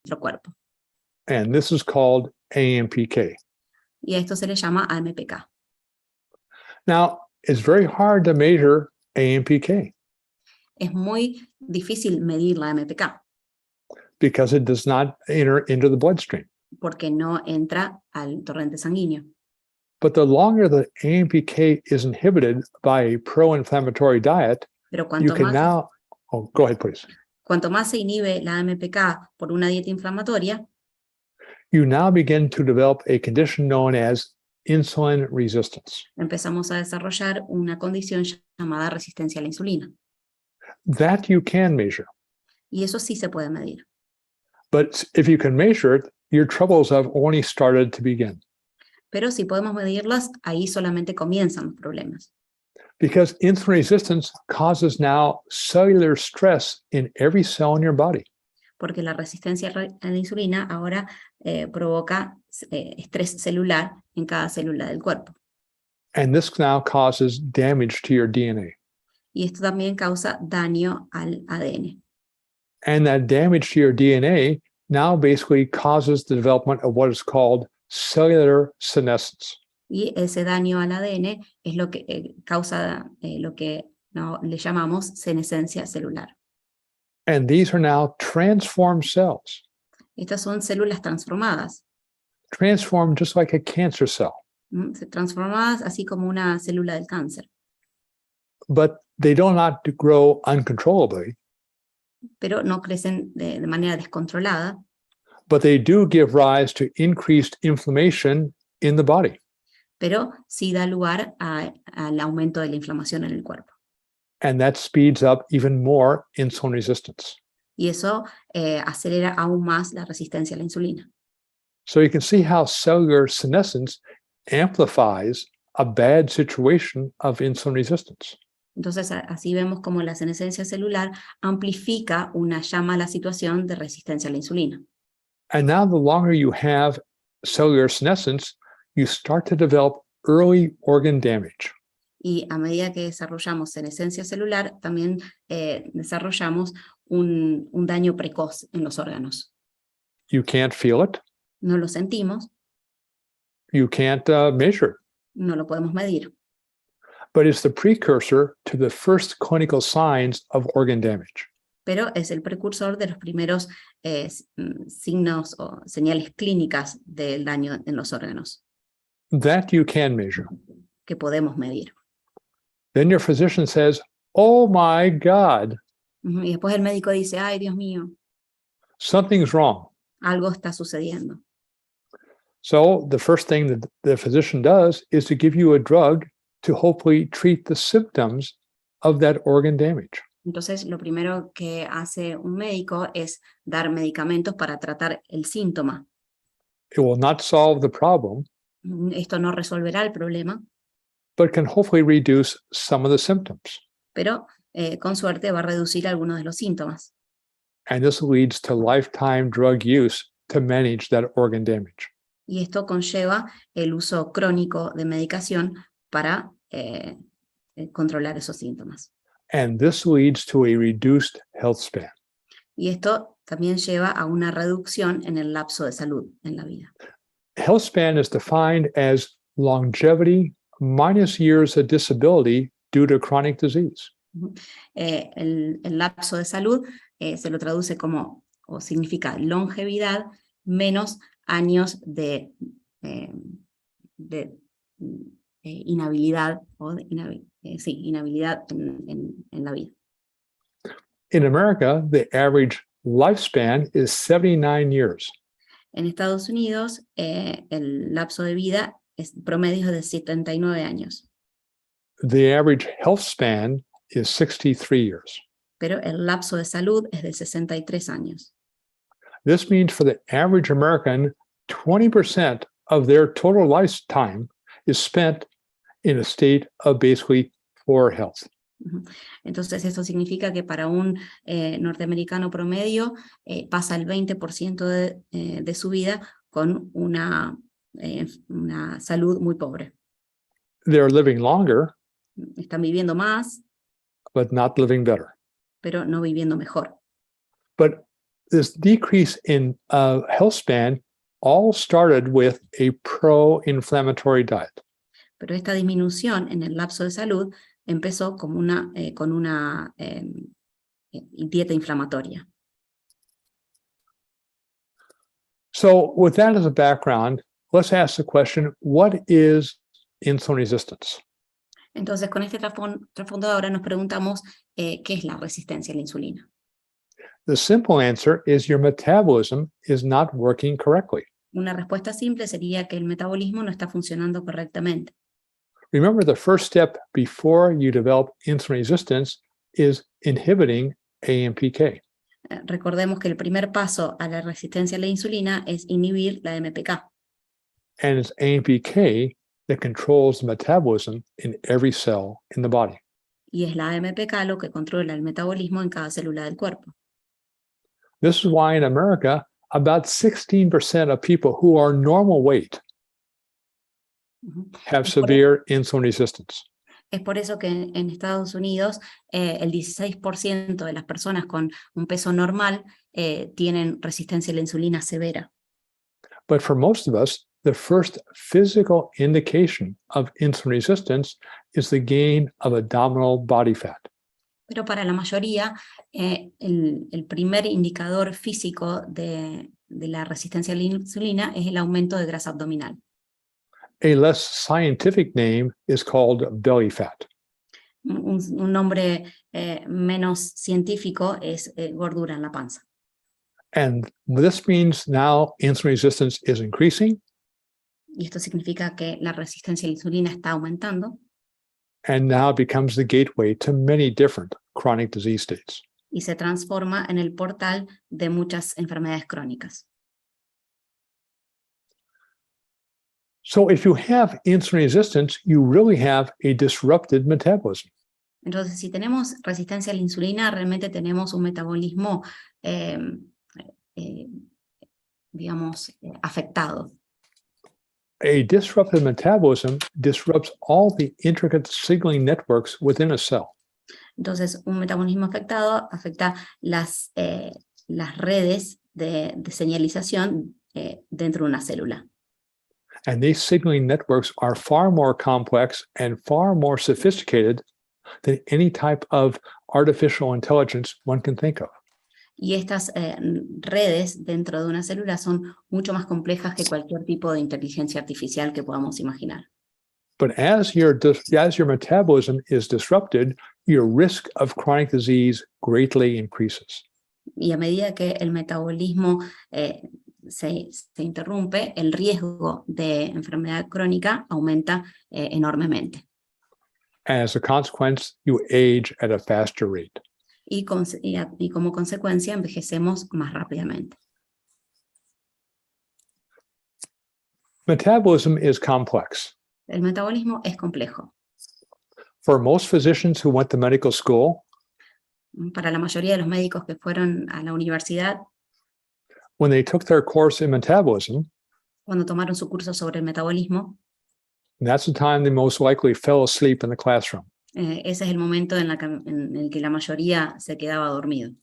nuestro cuerpo. And this is called AMPK. Y a esto se le llama AMPK. Now, it's very hard to measure AMPK Es muy difícil medir la AMPK because it does not enter into the bloodstream. porque no entra al torrente sanguíneo. But the longer the AMPK is inhibited by a pro-inflammatory diet, Pero you can now, oh, go ahead, please. cuanto más se inhibe la AMPK por una dieta inflamatoria, You now begin to develop a condition known as insulin resistance. empezamos a desarrollar una condición llamada resistencia a la insulina. That you can measure. Y eso sí se puede medir. But if you can measure it, your troubles have only started to begin. Pero si podemos medirlas, ahí solamente comienzan los problemas. Because insulin resistance causes now cellular stress in every cell in your body. Porque la resistencia a la insulina ahora provoca estrés celular en cada célula del cuerpo. And this now causes damage to your DNA. Y esto también causa daño al ADN. And that damage to your DNA now basically causes the development of what is called cellular senescence. Y ese daño al ADN es lo que causa lo que le llamamos senescencia celular. And these are now transformed cells, Estas son células transformadas, transformed just like a cancer cell. transformadas así como una célula del cáncer. But they do not grow uncontrollably, Pero no crecen de manera descontrolada, but they do give rise to increased inflammation in the body. pero sí da lugar al aumento de la inflamación en el cuerpo. And that speeds up even more insulin resistance. Y eso acelera aún más la resistencia a la insulina. So you can see how cellular senescence amplifies a bad situation of insulin resistance. Entonces, así vemos como la senescencia celular amplifica una ya mala situación de resistencia a la insulina. And now the longer you have cellular senescence, you start to develop early organ damage. Y a medida que desarrollamos senescencia celular, también desarrollamos un daño precoz en los órganos. You can't feel it. No lo sentimos, You can't measure it. no lo podemos medir, But it's the precursor to the first clinical signs of organ damage. pero es el precursor de los primeros signos o señales clínicas del daño en los órganos That you can measure. que podemos medir. Then your physician says, "Oh my God, Y después el médico dice, ay, Dios mío, something's wrong." algo está sucediendo. So the first thing that the physician does is to give you a drug to hopefully treat the symptoms of that organ damage. Entonces, lo primero que hace un médico es dar medicamentos para tratar el síntoma. It will not solve the problem, Esto no resolverá el problema, but can hopefully reduce some of the symptoms. pero con suerte va a reducir algunos de los síntomas. And this leads to lifetime drug use to manage that organ damage. Y esto conlleva el uso crónico de medicación para controlar esos síntomas. And this leads to a reduced health span. Y esto también lleva a una reducción en el lapso de salud en la vida. Health span is defined as longevity minus years of disability due to chronic disease. El lapso de salud se lo traduce como, o significa longevidad menos años de inhabilidad, o inhabilidad en la vida. In America, the average lifespan is 79 years. En Estados Unidos, el lapso de vida es promedio de 79 años. The average health span is 63 years. Pero el lapso de salud es de 63 años. This means for the average American, 20% of their total lifetime is spent in a state of basically poor health. Entonces, eso significa que para un norteamericano promedio pasa el 20% de su vida con una salud muy pobre. They're living longer, Están viviendo más, but not living better. pero no viviendo mejor. But this decrease in health span all started with a pro-inflammatory diet. Pero esta disminución en el lapso de salud empezó como con una dieta inflamatoria. So with that as a background, let's ask the question, what is insulin resistance? Entonces, con este trasfondo ahora nos preguntamos qué es la resistencia a la insulina. The simple answer is your metabolism is not working correctly. Una respuesta simple sería que el metabolismo no está funcionando correctamente. Remember, the first step before you develop insulin resistance is inhibiting AMPK. Recordemos que el primer paso a la resistencia a la insulina es inhibir la MPK. And it's AMPK that controls the metabolism in every cell in the body. Y es la MPK lo que controla el metabolismo en cada célula del cuerpo. This is why in America, about 16% of people who are normal weight have severe insulin resistance. Es por eso que en Estados Unidos el 16% de las personas con un peso normal tienen resistencia a la insulina severa. But for most of us, the first physical indication of insulin resistance is the gain of abdominal body fat. Pero para la mayoría, el primer indicador físico de la resistencia a la insulina es el aumento de grasa abdominal. A less scientific name is called belly fat. Un nombre menos científico es gordura en la panza. And this means now insulin resistance is increasing. Y esto significa que la resistencia a la insulina está aumentando. And now it becomes the gateway to many different chronic disease states. Y se transforma en el portal de muchas enfermedades crónicas. So if you have insulin resistance, you really have a disrupted metabolism. Entonces, si tenemos resistencia a la insulina, realmente tenemos un metabolismo, digamos, afectado. A disrupted metabolism disrupts all the intricate signaling networks within a cell. Entonces, un metabolismo afectado afecta las redes de señalización dentro de una célula. And these signaling networks are far more complex and far more sophisticated than any type of artificial intelligence one can think of. Y estas redes dentro de una célula son mucho más complejas que cualquier tipo de inteligencia artificial que podamos imaginar. But as your metabolism is disrupted, your risk of chronic disease greatly increases. Y a medida que el metabolismo se interrumpe, el riesgo de enfermedad crónica aumenta enormemente. As a consequence, you age at a faster rate. Y como consecuencia envejecemos más rápidamente. Metabolism is complex. El metabolismo es complejo. For most physicians who went to medical school, Para la mayoría de los médicos que fueron a la universidad, when they took their course in metabolism, cuando tomaron su curso sobre el metabolismo, that's the time they most likely fell asleep in the classroom. Ese es el momento en el que la mayoría se quedaba dormido.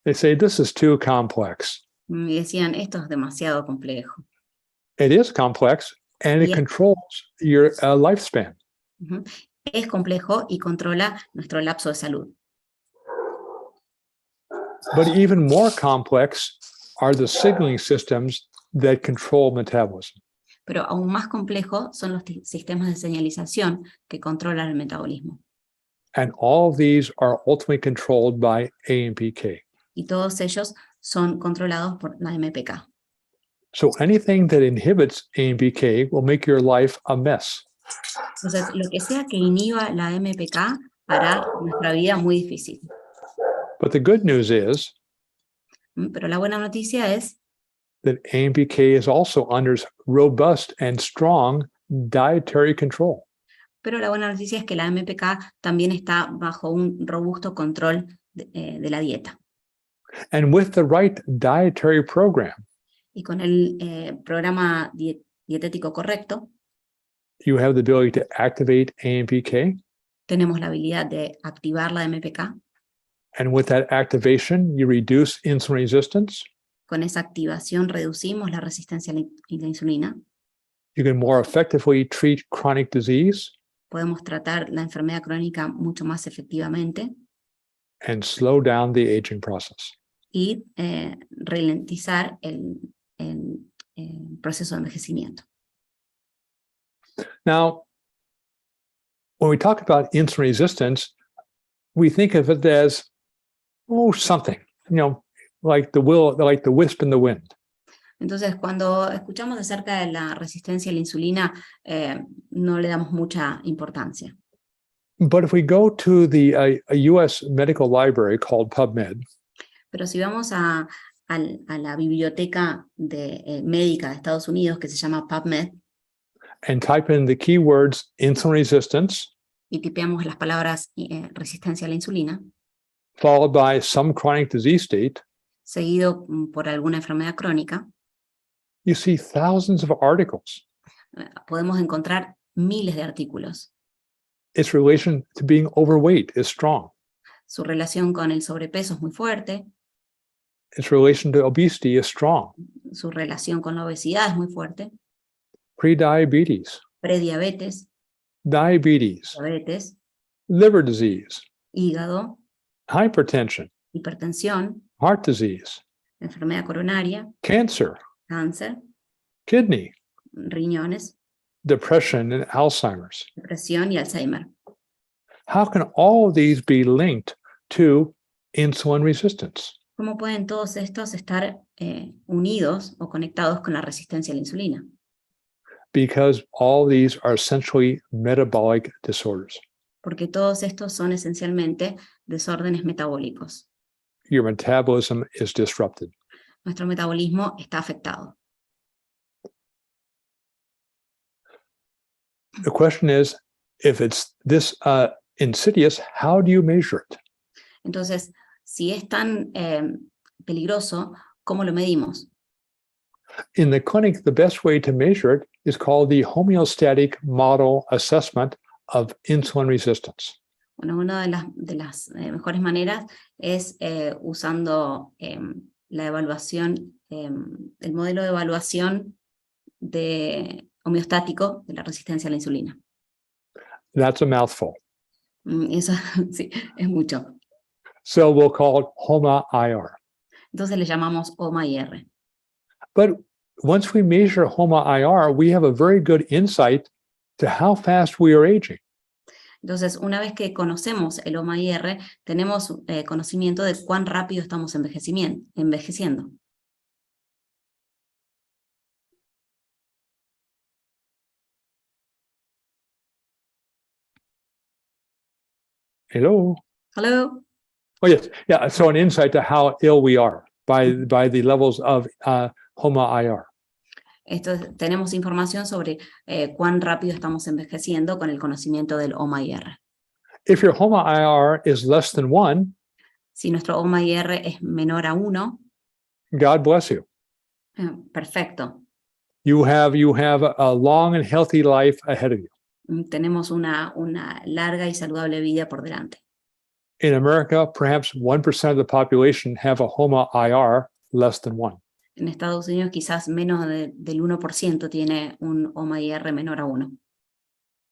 They say, this is too complex. Y decían, esto es demasiado complejo. It is complex, and it Yeah. controls your lifespan. Es complejo y controla nuestro lapso de salud. But even more complex are the signaling systems that control metabolism. Pero aún más complejo son los sistemas de señalización que controlan el metabolismo. And all of these are ultimately controlled by AMPK. Y todos ellos son controlados por la MPK. So anything that inhibits AMPK will make your life a mess. Entonces, lo que sea que inhiba la MPK hará nuestra vida muy difícil. But the good news is Pero la buena noticia es that AMPK is also under robust and strong dietary control. Pero la buena noticia es que la MPK también está bajo un robusto control de la dieta. And with the right dietary program, Y con el programa dietético correcto, you have the ability to activate AMPK tenemos la habilidad de activar la MPK And with that activation, you reduce insulin resistance. Con esa activación reducimos la resistencia a la insulina. You can more effectively treat chronic disease Podemos tratar la enfermedad crónica mucho más efectivamente and slow down the aging process. y ralentizar el proceso de envejecimiento. Now, when we talk about insulin resistance, we think of it as, something, like the wisp in the wind. Entonces, cuando escuchamos acerca de la resistencia a la insulina, no le damos mucha importancia. But if we go to a U.S. medical library called PubMed, Pero si vamos a la biblioteca médica de Estados Unidos, que se llama PubMed, and type in the keywords insulin resistance, y tipeamos las palabras resistencia a la insulina, followed by some chronic disease state, seguido por alguna enfermedad crónica, you see thousands of articles. podemos encontrar miles de artículos. Its relation to being overweight is strong. Su relación con el sobrepeso es muy fuerte, Its relation to obesity is strong. su relación con la obesidad es muy fuerte, Prediabetes, prediabetes, diabetes, diabetes, liver disease, hígado, hypertension, hipertensión, heart disease, enfermedad coronaria, cancer, cáncer, kidney, riñones, depression, and Alzheimer's. depresión y Alzheimer. How can all of these be linked to insulin resistance? ¿Cómo pueden todos estos estar unidos o conectados con la resistencia a la insulina? Because all these are essentially metabolic disorders. Porque todos estos son esencialmente desórdenes metabólicos. Your metabolism is disrupted. Nuestro metabolismo está afectado. The question is, if it's this insidious, how do you measure it? Entonces, si es tan peligroso, ¿cómo lo medimos? In the clinic, the best way to measure it is called the homeostatic model assessment of insulin resistance. Bueno, una de las mejores maneras es usando la evaluación, el modelo de evaluación homeostático de la resistencia a la insulina. That's a mouthful. Eso sí, es mucho. So we'll call it HOMA-IR. Entonces le llamamos OMA-IR. But once we measure HOMA-IR, we have a very good insight to how fast we are aging. Entonces, una vez que conocemos el OMA-IR, tenemos conocimiento de cuán rápido estamos envejeciendo. Hello? Hello. Oh, yes. Yeah. So an insight to how ill we are by the levels of HOMA-IR. Tenemos información sobre cuán rápido estamos envejeciendo con el conocimiento del OMA-IR. If your HOMA-IR is less than 1, Si nuestro OMA-IR es menor a 1, God bless you. Perfecto. You have a long and healthy life ahead of you. Tenemos una larga y saludable vida por delante. In America, perhaps 1% of the population have a HOMA-IR less than 1. En Estados Unidos quizás menos del 1% tiene un OMA-IR menor a 1.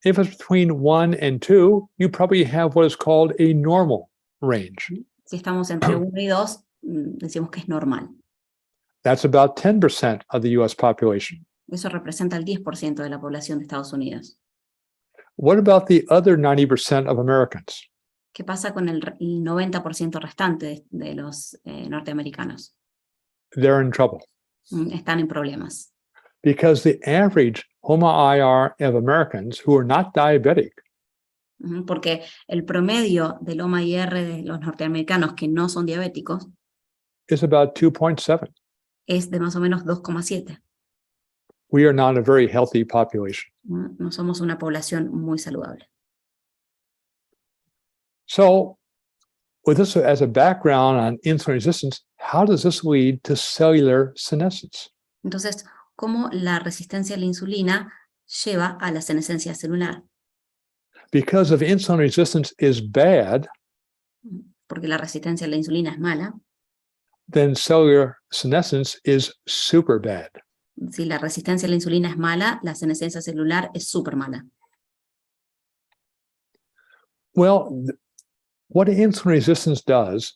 If it's between 1 and 2, you probably have what is called a normal range. Si estamos entre 1 y 2, decimos que es normal. That's about 10% of the US population. Eso representa el 10% de la población de Estados Unidos. What about the other 90% of Americans? ¿Qué pasa con el 90% restante de los norteamericanos? They're in trouble Están en problemas. because the average HOMA-IR of Americans who are not diabetic Porque el promedio del OMA-IR de los norteamericanos que no son diabéticos is about 2.7. es de más o menos 2,7. We are not a very healthy population. No somos una población muy saludable. So, with this as a background on insulin resistance, how does this lead to cellular senescence? Entonces, ¿cómo la resistencia a la insulina lleva a la senescencia celular? Because if insulin resistance is bad, porque la resistencia a la insulina es mala, then cellular senescence is super bad. si la resistencia a la insulina es mala, la senescencia celular es súper mala. Well, what insulin resistance does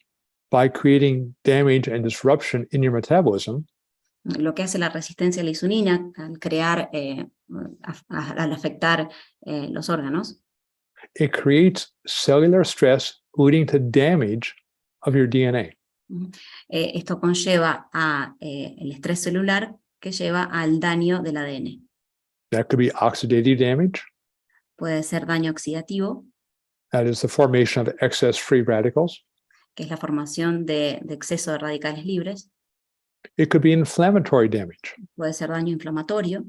by creating damage and disruption in your metabolism Lo que hace la resistencia a la insulina al crear, al afectar los órganos, it creates cellular stress leading to damage of your DNA. esto conlleva a el estrés celular que lleva al daño del ADN. That could be oxidative damage. Puede ser daño oxidativo, That is the formation of excess free radicals. que es la formación de exceso de radicales libres. It could be inflammatory damage. Puede ser daño inflamatorio.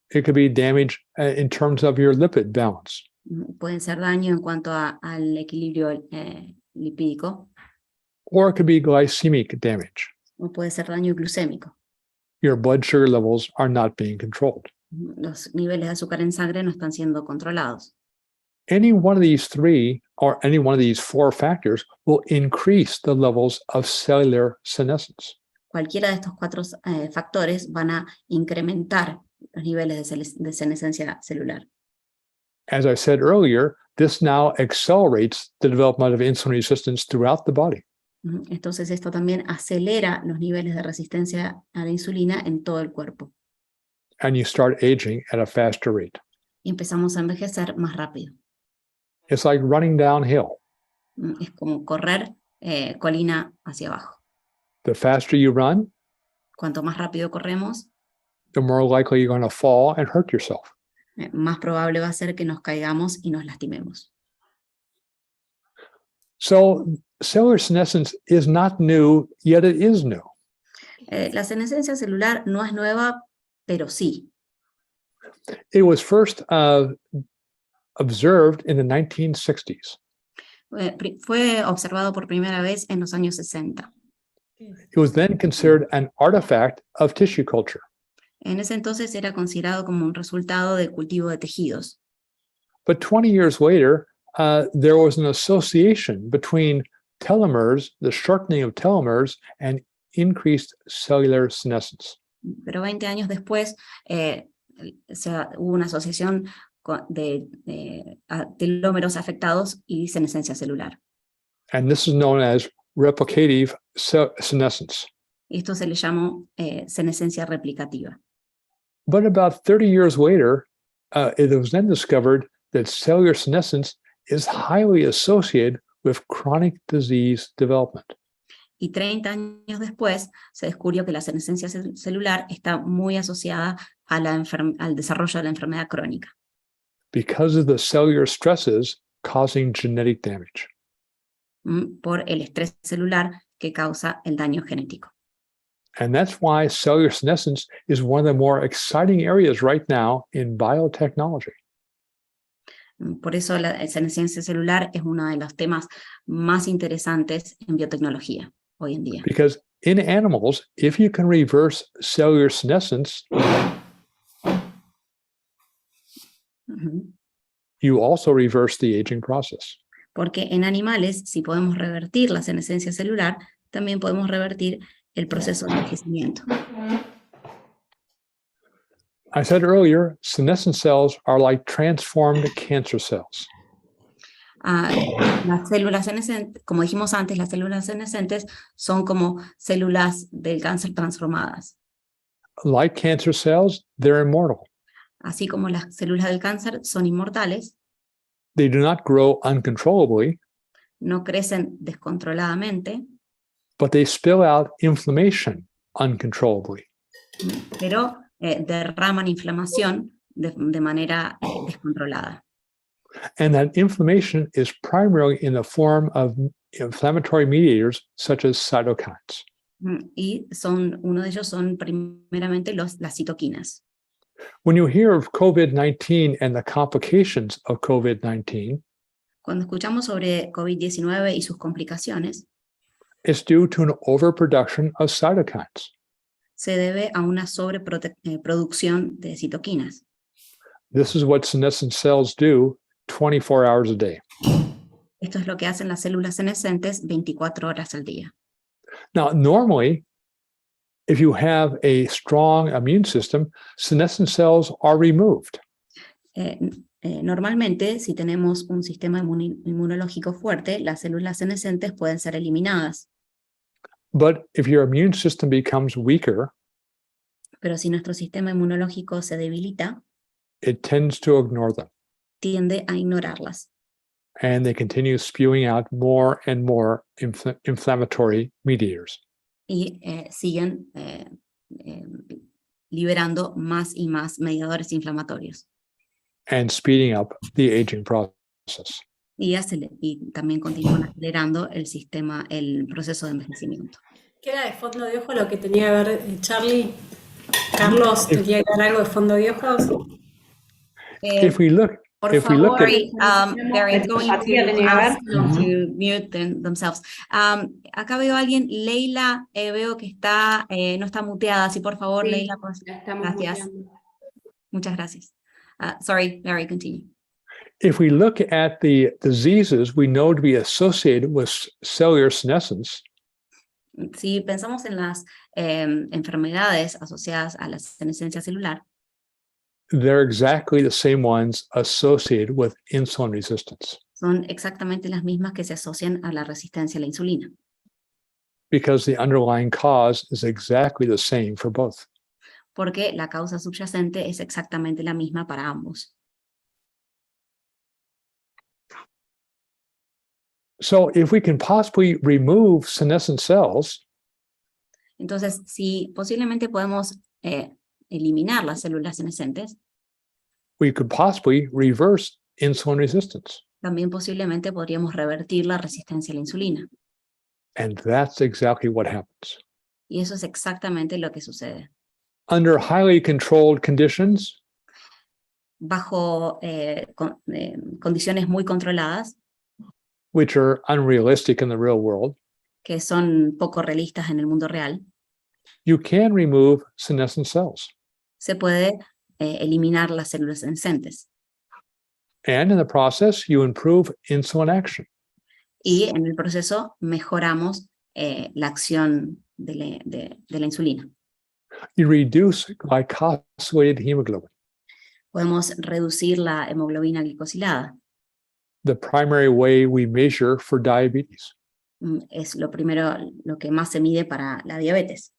It could be damage in terms of your lipid balance. Pueden ser daño en cuanto al equilibrio lipídico. Or it could be glycemic damage. O puede ser daño glucémico. Your blood sugar levels are not being controlled. Los niveles de azúcar en sangre no están siendo controlados. Any one of these three or any one of these four factors will increase the levels of cellular senescence. Cualquiera de estos cuatro factores van a incrementar los niveles de senescencia celular. As I said earlier, this now accelerates the development of insulin resistance throughout the body. Entonces esto también acelera los niveles de resistencia a la insulina en todo el cuerpo. And you start aging at a faster rate. Y empezamos a envejecer más rápido. It's like running downhill. Es como correr colina hacia abajo. The faster you run, Cuanto más rápido corremos, the more likely you're going to fall and hurt yourself. Más probable va a ser que nos caigamos y nos lastimemos. So cellular senescence is not new, yet it is new. La senescencia celular no es nueva, pero sí. It was first observed in the 1960s. Fue observado por primera vez en los años 60. It was then considered an artifact of tissue culture. En ese entonces era considerado como un resultado del cultivo de tejidos. But 20 years later, there was an association between telomeres, the shortening of telomeres, and increased cellular senescence. Pero 20 años después hubo una asociación de telómeros afectados y senescencia celular. And this is known as replicative senescence. Esto se le llamó senescencia replicativa. But about 30 years later, it was then discovered that cellular senescence is highly associated with chronic disease development. Y 30 años después se descubrió que la senescencia celular está muy asociada a al desarrollo de la enfermedad crónica. Because of the cellular stresses causing genetic damage. Por el estrés celular que causa el daño genético. And that's why cellular senescence is one of the more exciting areas right now in biotechnology. Por eso la senescencia celular es uno de los temas más interesantes en biotecnología hoy en día. Because in animals, if you can reverse cellular senescence, you also reverse the aging process. Porque en animales, si podemos revertir la senescencia celular, también podemos revertir el proceso de envejecimiento. I said earlier, senescent cells are like transformed cancer cells. Las células senescentes, como dijimos antes, las células senescentes son como células del cáncer transformadas. Like cancer cells, they're immortal. Así como las células del cáncer son inmortales, They do not grow uncontrollably, no crecen descontroladamente, but they spill out inflammation uncontrollably. pero derraman inflamación de manera descontrolada. And that inflammation is primarily in the form of inflammatory mediators such as cytokines. Y uno de ellos son primeramente las citoquinas. When you hear of COVID-19 and the complications of COVID-19, Cuando escuchamos sobre COVID-19 y sus complicaciones, it's due to an overproduction of cytokines. se debe a una sobreproducción de citoquinas. This is what senescent cells do 24 hours a day. Esto es lo que hacen las células senescentes 24 horas al día. Now, normally, if you have a strong immune system, senescent cells are removed. Normalmente, si tenemos un sistema inmunológico fuerte, las células senescentes pueden ser eliminadas. But if your immune system becomes weaker, Pero si nuestro sistema inmunológico se debilita, it tends to ignore them. tiende a ignorarlas. And they continue spewing out more and more inflammatory mediators. Y siguen liberando más y más mediadores inflamatorios. And speeding up the aging process. Y también continúan acelerando el proceso de envejecimiento. ¿Qué era de fondo de ojo lo que tenía que ver Charlie? Carlos, ¿tenía que ver algo de fondo de ojos? If we look, Por if we favor, look at, they're going to ask them Ujú. to mute themselves. Acá veo a alguien, Leila, veo que no está muteada. Sí, por favor, Sí, Leila, pues, la estamos gracias. muteando. Muchas gracias. Sorry, Larry, continue. if we look at the diseases we know to be associated with cellular senescence, Si pensamos en las enfermedades asociadas a la senescencia celular, they're exactly the same ones associated with insulin resistance, son exactamente las mismas que se asocian a la resistencia a la insulina, because the underlying cause is exactly the same for both. porque la causa subyacente es exactamente la misma para ambos. So if we can possibly remove senescent cells, Entonces, si posiblemente podemos eliminar las células senescentes, we could possibly reverse insulin resistance. también posiblemente podríamos revertir la resistencia a la insulina. And that's exactly what happens. Y eso es exactamente lo que sucede. Under highly controlled conditions, Bajo condiciones muy controladas, which are unrealistic in the real world, que son poco realistas en el mundo real, you can remove senescent cells. se puede eliminar las células senescentes. And in the process, you improve insulin action. Y en el proceso mejoramos la acción de la insulina. You reduce glycosylated hemoglobin, Podemos reducir la hemoglobina glicosilada. the primary way we measure for diabetes. Es lo que más se mide para la diabetes.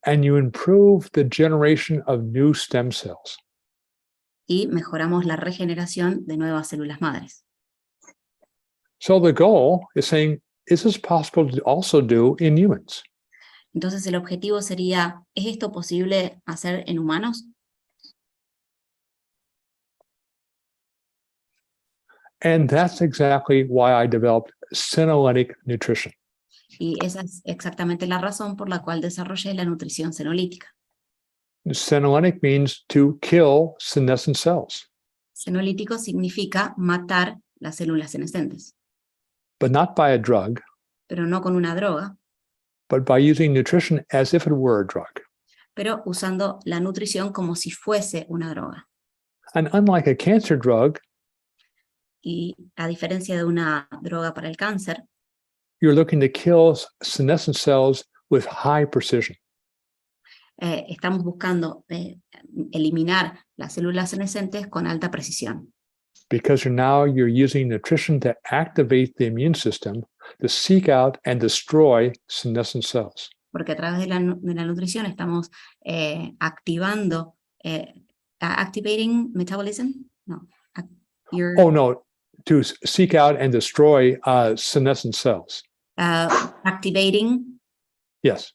And you improve the generation of new stem cells. Y mejoramos la regeneración de nuevas células madres. So the goal is saying, is this possible to also do in humans? Entonces el objetivo sería, ¿es esto posible hacer en humanos? And that's exactly why I developed senolytic nutrition. Y esa es exactamente la razón por la cual desarrollé la nutrición senolítica. Senolytic means to kill senescent cells, Senolítico significa matar las células senescentes, but not by a drug, pero no con una droga, but by using nutrition as if it were a drug. pero usando la nutrición como si fuese una droga. And unlike a cancer drug, Y a diferencia de una droga para el cáncer, you're looking to kill senescent cells with high precision. estamos buscando eliminar las células senescentes con alta precisión, Because you're using nutrition to activate the immune system to seek out and destroy senescent cells. porque a través de la nutrición estamos activando, activating metabolism, no, Oh no, to seek out and destroy senescent cells. Activating, Yes.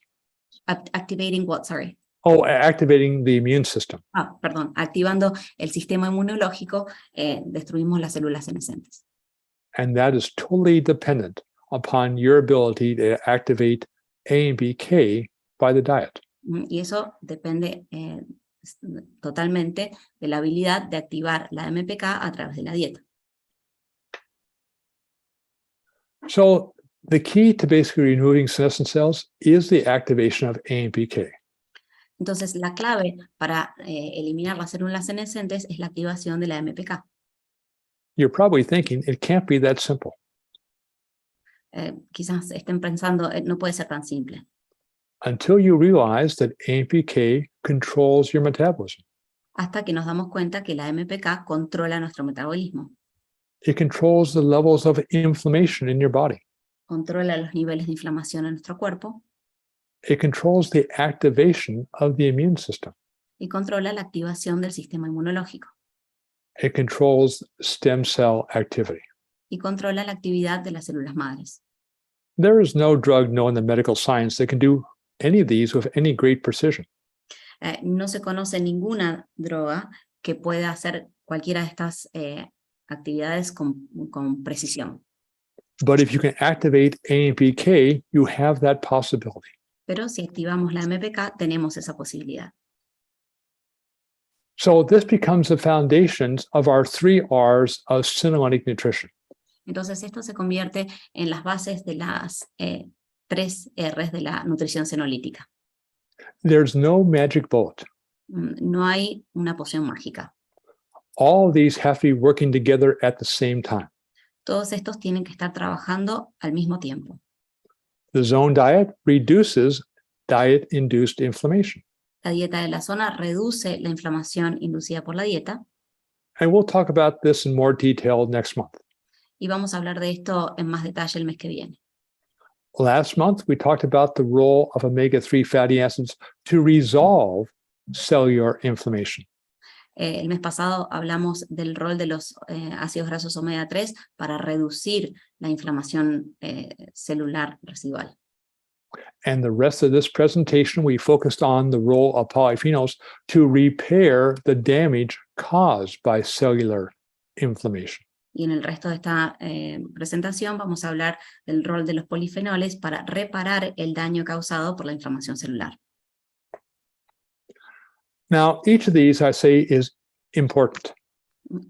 activating what, sorry? Oh, activating the immune system. Perdón, activando el sistema inmunológico, destruimos las células senescentes. And that is totally dependent upon your ability to activate A and BK by the diet. Y eso depende totalmente de la habilidad de activar la MPK a través de la dieta. So the key to basically removing senescent cells is the activation of A and BK. Entonces, la clave para eliminar las células senescentes es la activación de la MPK. You're probably thinking it can't be that simple. quizás estén pensando, no puede ser tan simple. Until you realize that AMPK controls your metabolism. Hasta que nos damos cuenta que la MPK controla nuestro metabolismo, It controls the levels of inflammation in your body. controla los niveles de inflamación en nuestro cuerpo It controls the activation of the immune system. y controla la activación del sistema inmunológico It controls stem cell activity. y controla la actividad de las células madres. There is no drug known in the medical science that can do any of these with any great precision. No se conoce ninguna droga que pueda hacer cualquiera de estas actividades con precisión. But if you can activate AMPK, you have that possibility. Pero si activamos la MPK, tenemos esa posibilidad. So this becomes the foundations of our 3 R's of senolytic nutrition. Entonces esto se convierte en las bases de las 3 R's de la nutrición senolítica. There's no magic bullet. No hay una poción mágica. All of these have to be working together at the same time. Todos estos tienen que estar trabajando al mismo tiempo. The zone diet reduces diet-induced inflammation. La dieta de la zona reduce la inflamación inducida por la dieta, And we'll talk about this in more detail next month. y vamos a hablar de esto en más detalle el mes que viene. Last month, we talked about the role of omega-3 fatty acids to resolve cellular inflammation. El mes pasado hablamos del rol de los ácidos grasos omega 3 para reducir la inflamación celular residual. And the rest of this presentation, we focused on the role of polyphenols to repair the damage caused by cellular inflammation. Y en el resto de esta presentación vamos a hablar del rol de los polifenoles para reparar el daño causado por la inflamación celular. Now, each of these, I say, is important.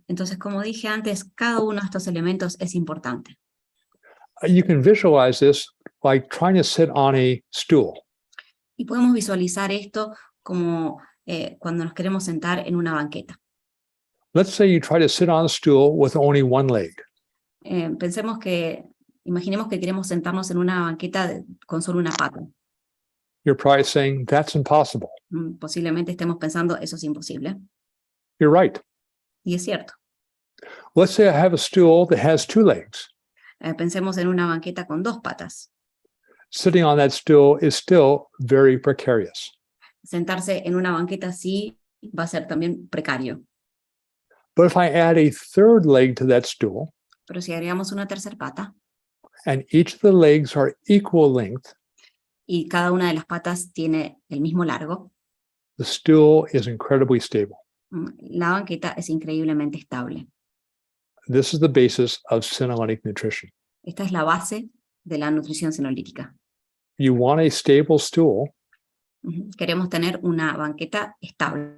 Entonces, como dije antes, cada uno de estos elementos es importante. You can visualize this like trying to sit on a stool. Y podemos visualizar esto como cuando nos queremos sentar en una banqueta. Let's say you try to sit on a stool with only one leg. Imaginemos que queremos sentarnos en una banqueta con solo una pata. You're probably saying, that's impossible. Posiblemente estemos pensando, eso es imposible. You're right. Y es cierto. Let's say I have a stool that has 2 legs. Pensemos en una banqueta con 2 patas. Sitting on that stool is still very precarious. Sentarse en una banqueta así va a ser también precario. But if I add a 3rd leg to that stool, Pero si agregamos una tercera pata, and each of the legs are equal length, y cada una de las patas tiene el mismo largo, the stool is incredibly stable. la banqueta es increíblemente estable. This is the basis of senolytic nutrition. Esta es la base de la nutrición senolítica. You want a stable stool Queremos tener una banqueta estable,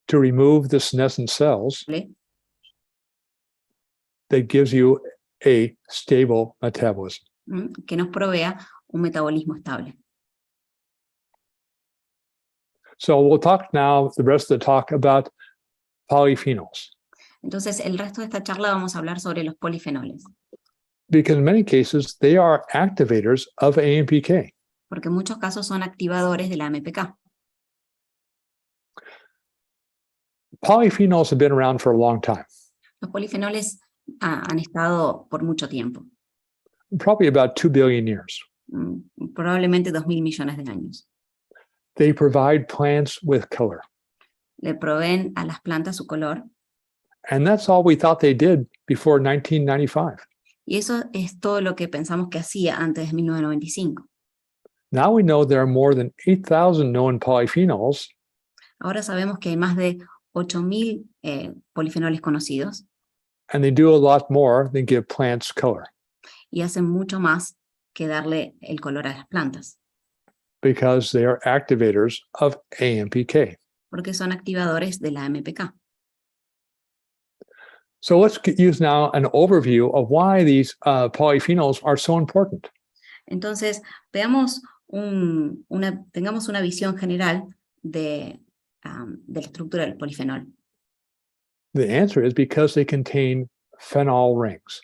to remove the senescent cells that gives you a stable metabolism. que nos provea un metabolismo estable. So we'll talk now, the rest of the talk, about polyphenols. Entonces, el resto de esta charla vamos a hablar sobre los polifenoles, Because in many cases, they are activators of AMPK. porque en muchos casos son activadores de la MPK. Polyphenols have been around for a long time, Los polifenoles han estado por mucho tiempo, probably about 2 billion years. Probablemente 2.000 millones de años. They provide plants with color. Le proveen a las plantas su color, And that's all we thought they did before 1995. y eso es todo lo que pensamos que hacía antes de 1995. Now we know there are more than 8,000 known polyphenols, Ahora sabemos que hay más de 8.000 polifenoles conocidos and they do a lot more than give plants color y hacen mucho más que darle el color a las plantas, because they are activators of AMPK. porque son activadores de la MPK. So let's use now an overview of why these polyphenols are so important. Entonces, tengamos una visión general de la estructura del polifenol. The answer is because they contain phenol rings.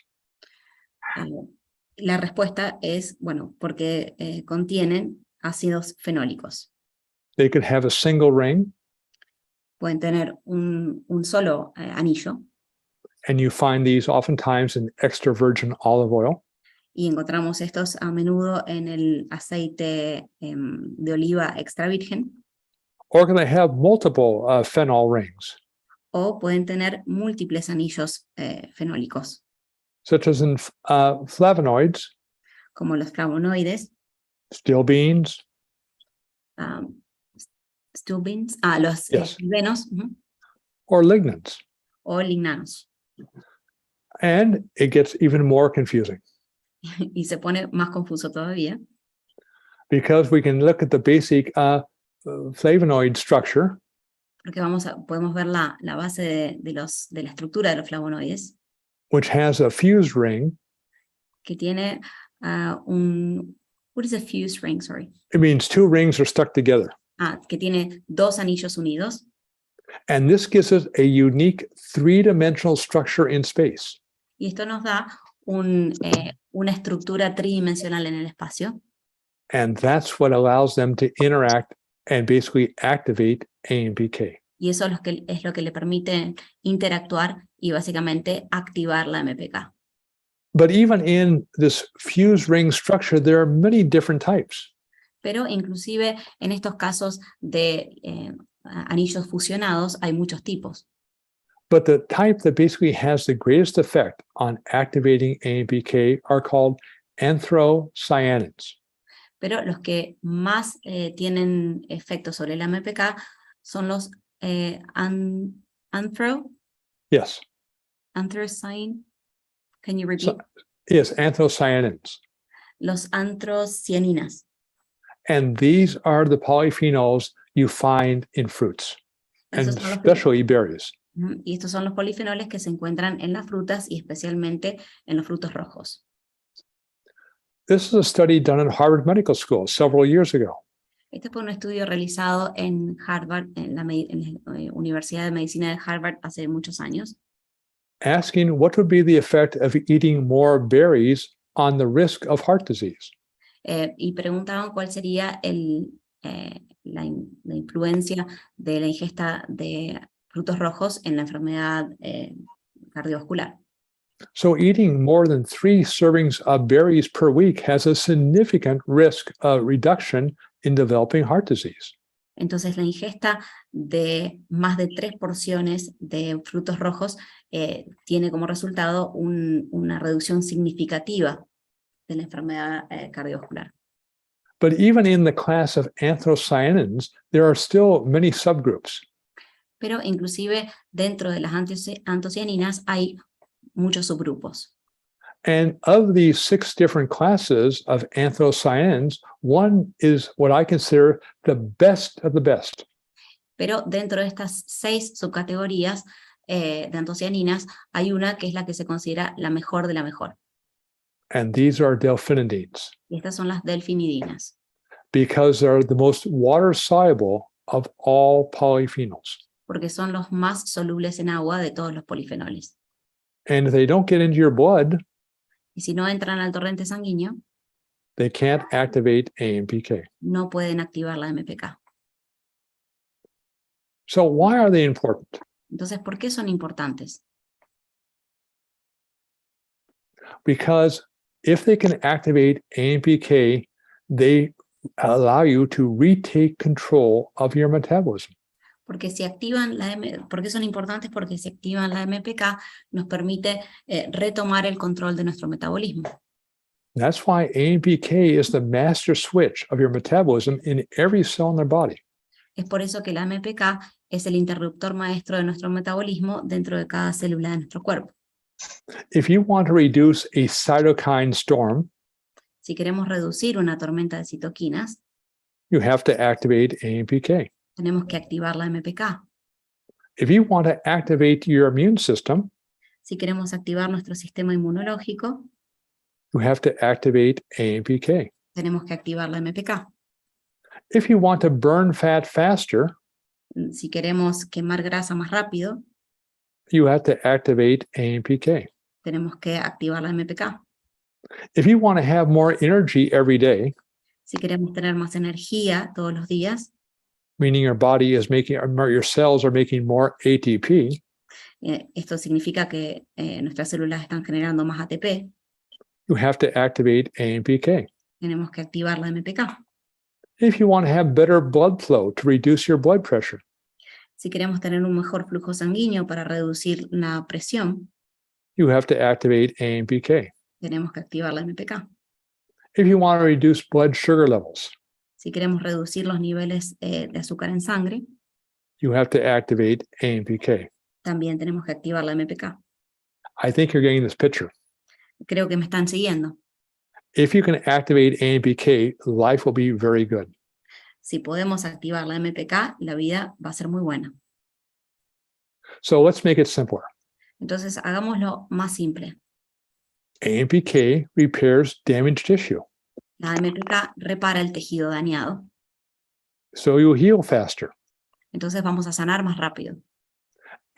La respuesta es, bueno, porque contienen ácidos fenólicos. They could have a single ring, Pueden tener un solo anillo, and you find these oftentimes in extra virgin olive oil. y encontramos estos a menudo en el aceite de oliva extra virgen, Or can they have multiple phenol rings, o pueden tener múltiples anillos fenólicos, such as in flavonoids, como los flavonoides, steel beans, stulbins, los Yes. venos or lignans. o lignanos. And it gets even more confusing Y se pone más confuso todavía, because we can look at the basic flavonoid structure, porque podemos ver la base de la estructura de los flavonoides, which has a fused ring. que tiene what is a fused ring, sorry? It means two rings are stuck together. Que tiene dos anillos unidos, And this gives us a unique three-dimensional structure in space. y esto nos da una estructura tridimensional en el espacio, And that's what allows them to interact and basically activate AMPK. y eso es lo que le permite interactuar y básicamente activar la MPK. But even in this fused ring structure, there are many different types. Pero inclusive en estos casos de anillos fusionados hay muchos tipos. But the type that basically has the greatest effect on activating AMPK are called anthocyanins. Pero los que más tienen efecto sobre la MPK son los Yes. anthrocyanin. Can you repeat? Yes, anthocyanins. Los antrocianinas. And these are the polyphenols you find in fruits, and Esos son los especially berries. Y estos son los polifenoles que se encuentran en las frutas y especialmente en los frutos rojos. This is a study done at Harvard Medical School several years ago. Este fue un estudio realizado en Harvard, en la Universidad de Medicina de Harvard hace muchos años, Asking what would be the effect of eating more berries on the risk of heart disease. Y preguntaban cuál sería la influencia de la ingesta de frutos rojos en la enfermedad cardiovascular. So eating more than 3 servings of berries per week has a significant risk reduction in developing heart disease. Entonces la ingesta de más de 3 porciones de frutos rojos tiene como resultado una reducción significativa de la enfermedad cardiovascular. But even in the class of anthocyanins, there are still many subgroups. Pero inclusive dentro de las antocianinas hay muchos subgrupos. And of these 6 different classes of anthocyanins, one is what I consider the best of the best. Pero dentro de estas 6 subcategorías de antocianinas, hay una que es la que se considera la mejor de la mejor. And these are delphinidines, Y estas son las delfinidinas, because they're the most water-soluble of all polyphenols. porque son los más solubles en agua de todos los polifenoles. And if they don't get into your blood, Y si no entran al torrente sanguíneo, they can't activate AMPK. no pueden activar la MPK. So why are they important? Entonces, ¿por qué son importantes? Because if they can activate AMPK, they allow you to retake control of your metabolism. Porque si activan ¿por qué son importantes? Porque si activan la MPK, nos permite retomar el control de nuestro metabolismo. That's why AMPK is the master switch of your metabolism in every cell in their body. Es por eso que la MPK es el interruptor maestro de nuestro metabolismo dentro de cada célula de nuestro cuerpo. If you want to reduce a cytokine storm, Si queremos reducir una tormenta de citoquinas, you have to activate AMPK. tenemos que activar la MPK. If you want to activate your immune system, Si queremos activar nuestro sistema inmunológico, you have to activate AMPK. tenemos que activar la MPK. If you want to burn fat faster, Si queremos quemar grasa más rápido, you have to activate AMPK. tenemos que activar la MPK. If you want to have more energy every day, Si queremos tener más energía todos los días, meaning your body is making, or your cells are making more ATP, esto significa que nuestras células están generando más ATP, you have to activate AMPK. tenemos que activar la MPK. If you want to have better blood flow to reduce your blood pressure, Si queremos tener un mejor flujo sanguíneo para reducir la presión, you have to activate AMPK. tenemos que activar la MPK. If you want to reduce blood sugar levels, Si queremos reducir los niveles de azúcar en sangre, you have to activate AMPK. también tenemos que activar la MPK. I think you're getting this picture. Creo que me están siguiendo. If you can activate AMPK, life will be very good. Si podemos activar la MPK, la vida va a ser muy buena. So let's make it simpler. Entonces, hagámoslo más simple. AMPK repairs damaged tissue, La MPK repara el tejido dañado, so you'll heal faster. entonces vamos a sanar más rápido.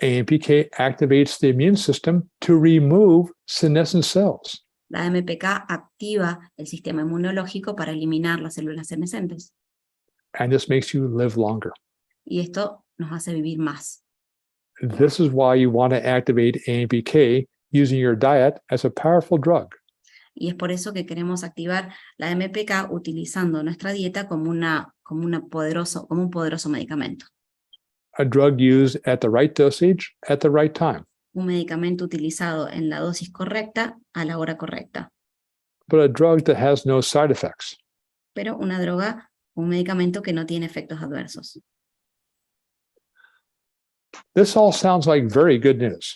AMPK activates the immune system to remove senescent cells. La MPK activa el sistema inmunológico para eliminar las células senescentes, And this makes you live longer. y esto nos hace vivir más. This is why you want to activate AMPK using your diet as a powerful drug. Y es por eso que queremos activar la MPK utilizando nuestra dieta como un poderoso medicamento. A drug used at the right dosage at the right time, Un medicamento utilizado en la dosis correcta a la hora correcta. but a drug that has no side effects. Pero un medicamento que no tiene efectos adversos. This all sounds like very good news.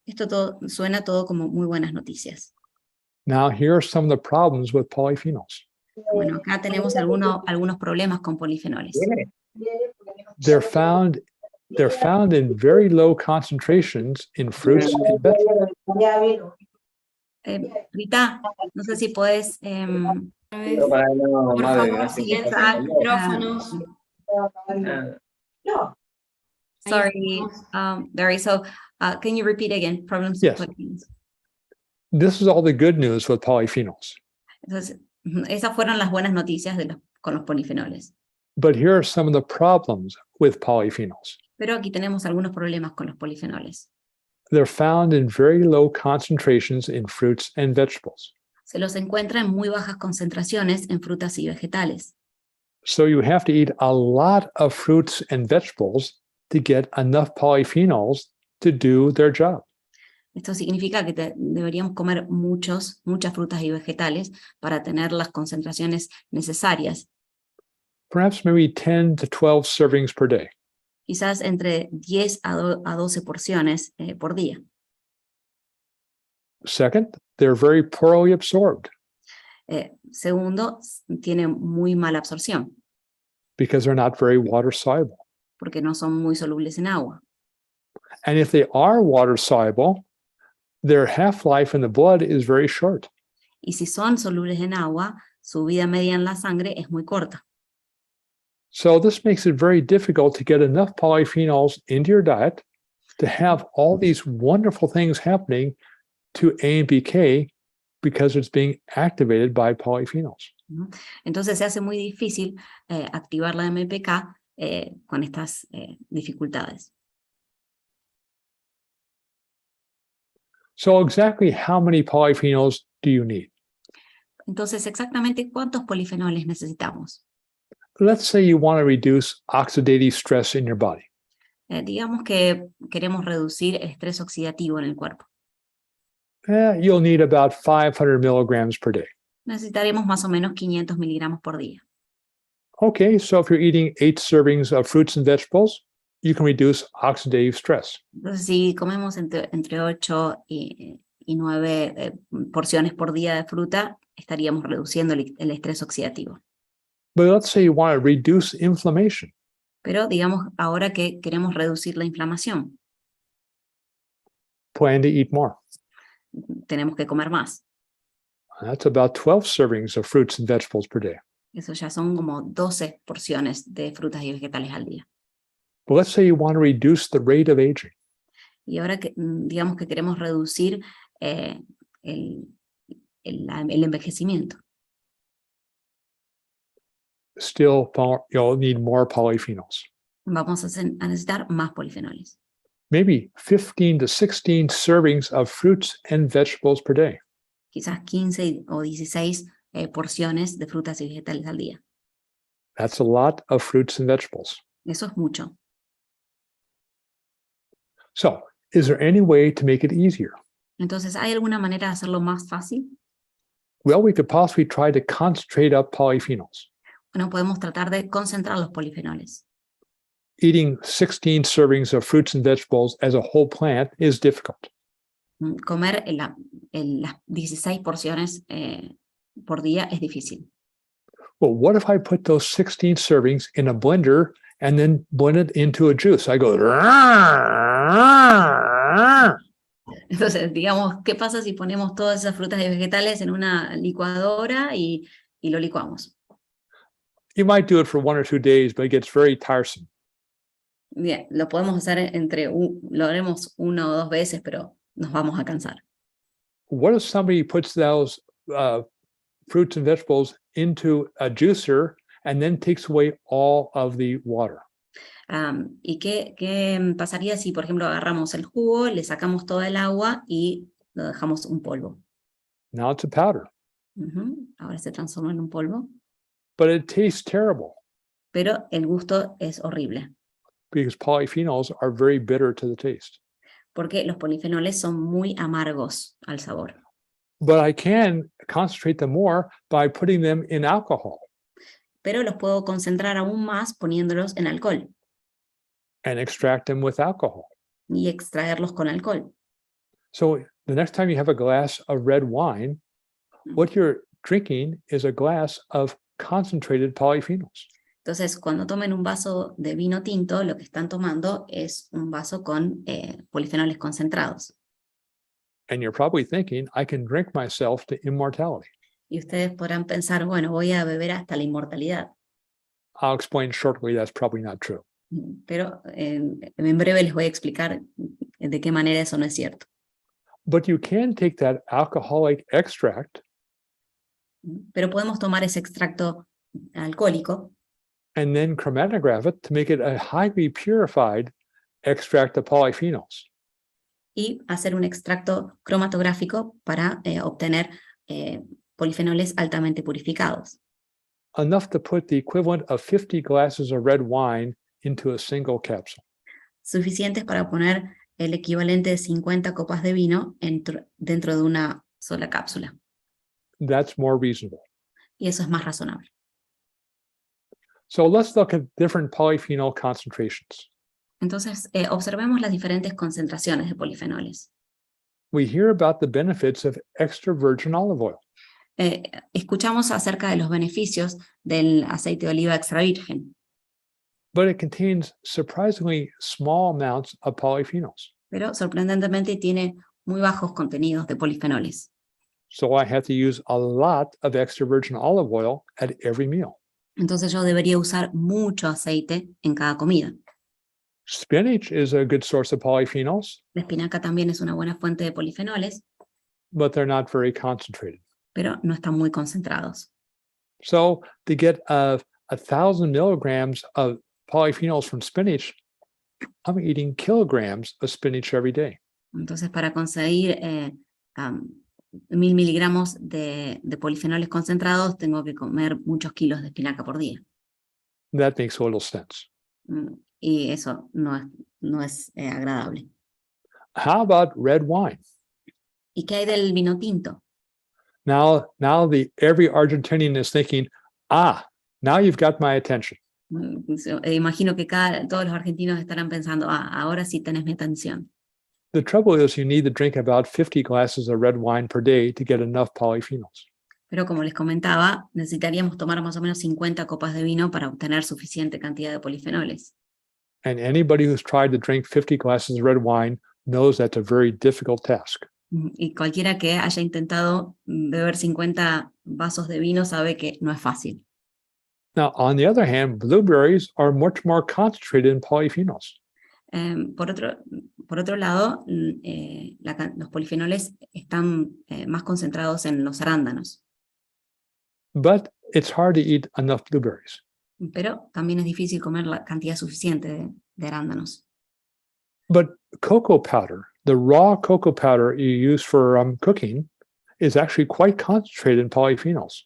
Esto suena todo como muy buenas noticias. Now, here are some of the problems with polyphenols. Bueno, acá tenemos algunos problemas con polifenoles. They're found in very low concentrations in fruits and vegetables. Rita, no sé si puedes, Por favor, silencio el micrófono. sorry, Barry, so can you repeat again? Problems Yes. with polyphenols. This is all the good news with polyphenols. Entonces, esas fueron las buenas noticias con los polifenoles. But here are some of the problems with polyphenols. Pero aquí tenemos algunos problemas con los polifenoles. They're found in very low concentrations in fruits and vegetables. Se los encuentra en muy bajas concentraciones en frutas y vegetales. So you have to eat a lot of fruits and vegetables to get enough polyphenols to do their job. Esto significa que deberíamos comer muchas frutas y vegetales para tener las concentraciones necesarias. Perhaps maybe 10 to 12 servings per day. Quizás entre 10 a 12 porciones por día. Second, they're very poorly absorbed Segundo, tienen muy mala absorción because they're not very water soluble. porque no son muy solubles en agua. And if they are water soluble, their half-life in the blood is very short. Y si son solubles en agua, su vida media en la sangre es muy corta. So this makes it very difficult to get enough polyphenols into your diet to have all these wonderful things happening to AMPK because it's being activated by polyphenols. ¿No? Entonces se hace muy difícil activar la MPK con estas dificultades. So exactly how many polyphenols do you need? Entonces, exactamente cuántos polifenoles necesitamos. Let's say you want to reduce oxidative stress in your body. Digamos que queremos reducir el estrés oxidativo en el cuerpo. You'll need about 500 milligrams per day. Necesitaremos más o menos 500 miligramos por día. Okay, so if you're eating 8 servings of fruits and vegetables, you can reduce oxidative stress. Entonces, si comemos entre 8 y 9 porciones por día de fruta, estaríamos reduciendo el estrés oxidativo. But let's say you want to reduce inflammation. Pero digamos ahora que queremos reducir la inflamación, Plan to eat more. tenemos que comer más. That's about 12 servings of fruits and vegetables per day. Eso ya son como 12 porciones de frutas y vegetales al día. But let's say you want to reduce the rate of aging. Y ahora que digamos que queremos reducir el el envejecimiento. Still, you'll need more polyphenols. Vamos a necesitar más polifenoles. Maybe 15 to 16 servings of fruits and vegetables per day. Quizás 15 o 16 porciones de frutas y vegetales al día. That's a lot of fruits and vegetables. Eso es mucho. So, is there any way to make it easier? Entonces, ¿hay alguna manera de hacerlo más fácil? Well, we could possibly try to concentrate up polyphenols. Bueno, podemos tratar de concentrar los polifenoles. Eating 16 servings of fruits and vegetables as a whole plant is difficult. Comer las 16 porciones por día es difícil. Well, what if I put those 16 servings in a blender and then blend it into a juice? I go, entonces, digamos, ¿qué pasa si ponemos todas esas frutas y vegetales en una licuadora y lo licuamos? You might do it for 1 or 2 days, but it gets very tiresome. Bien, lo podemos hacer lo haremos 1 o 2 veces, pero nos vamos a cansar. What if somebody puts those fruits and vegetables into a juicer and then takes away all of the water? ¿Y qué pasaría si, por ejemplo, agarramos el jugo, le sacamos toda el agua y lo dejamos un polvo? Now it's a powder, Ahora se transforma en un polvo, but it tastes terrible pero el gusto es horrible, because polyphenols are very bitter to the taste. porque los polifenoles son muy amargos al sabor. But I can concentrate them more by putting them in alcohol Pero los puedo concentrar aún más poniéndolos en alcohol and extract them with alcohol. y extraerlos con alcohol. So the next time you have a glass of red wine, what you're drinking is a glass of concentrated polyphenols. Entonces, cuando tomen un vaso de vino tinto, lo que están tomando es un vaso con polifenoles concentrados. And you're probably thinking, I can drink myself to immortality. Y ustedes podrán pensar, bueno, voy a beber hasta la inmortalidad. I'll explain shortly that's probably not true. Pero en breve les voy a explicar de qué manera eso no es cierto. But you can take that alcoholic extract Pero podemos tomar ese extracto alcohólico and then chromatograph it to make it a highly purified extract of polyphenols. y hacer un extracto cromatográfico para obtener polifenoles altamente purificados. Enough to put the equivalent of 50 glasses of red wine into a single capsule. Suficientes para poner el equivalente de 50 copas de vino dentro de una sola cápsula. That's more reasonable. Y eso es más razonable. So let's look at different polyphenol concentrations. Entonces, observemos las diferentes concentraciones de polifenoles. We hear about the benefits of extra virgin olive oil. Escuchamos acerca de los beneficios del aceite de oliva extra virgen, But it contains surprisingly small amounts of polyphenols. pero sorprendentemente tiene muy bajos contenidos de polifenoles. So I have to use a lot of extra virgin olive oil at every meal. Entonces yo debería usar mucho aceite en cada comida. Spinach is a good source of polyphenols, La espinaca también es una buena fuente de polifenoles, but they're not very concentrated. pero no están muy concentrados. So to get 1,000 milligrams of polyphenols from spinach, I'm eating kilograms of spinach every day. Entonces para conseguir 1000 miligramos de polifenoles concentrados tengo que comer muchos kilos de espinaca por día. That makes a little sense. Y eso no es agradable. How about red wine? ¿Y qué hay del vino tinto? Now every Argentinian is thinking, now you've got my attention. Imagino que todos los argentinos estarán pensando, ahora sí tenés mi atención. The trouble is you need to drink about 50 glasses of red wine per day to get enough polyphenols. Pero como les comentaba, necesitaríamos tomar más o menos 50 copas de vino para obtener suficiente cantidad de polifenoles. And anybody who's tried to drink 50 glasses of red wine knows that's a very difficult task. Y cualquiera que haya intentado beber 50 vasos de vino sabe que no es fácil. Now, on the other hand, blueberries are much more concentrated in polyphenols. Por otro lado, los polifenoles están más concentrados en los arándanos, But it's hard to eat enough blueberries. pero también es difícil comer la cantidad suficiente de arándanos. But cocoa powder, the raw cocoa powder you use for cooking, is actually quite concentrated in polyphenols.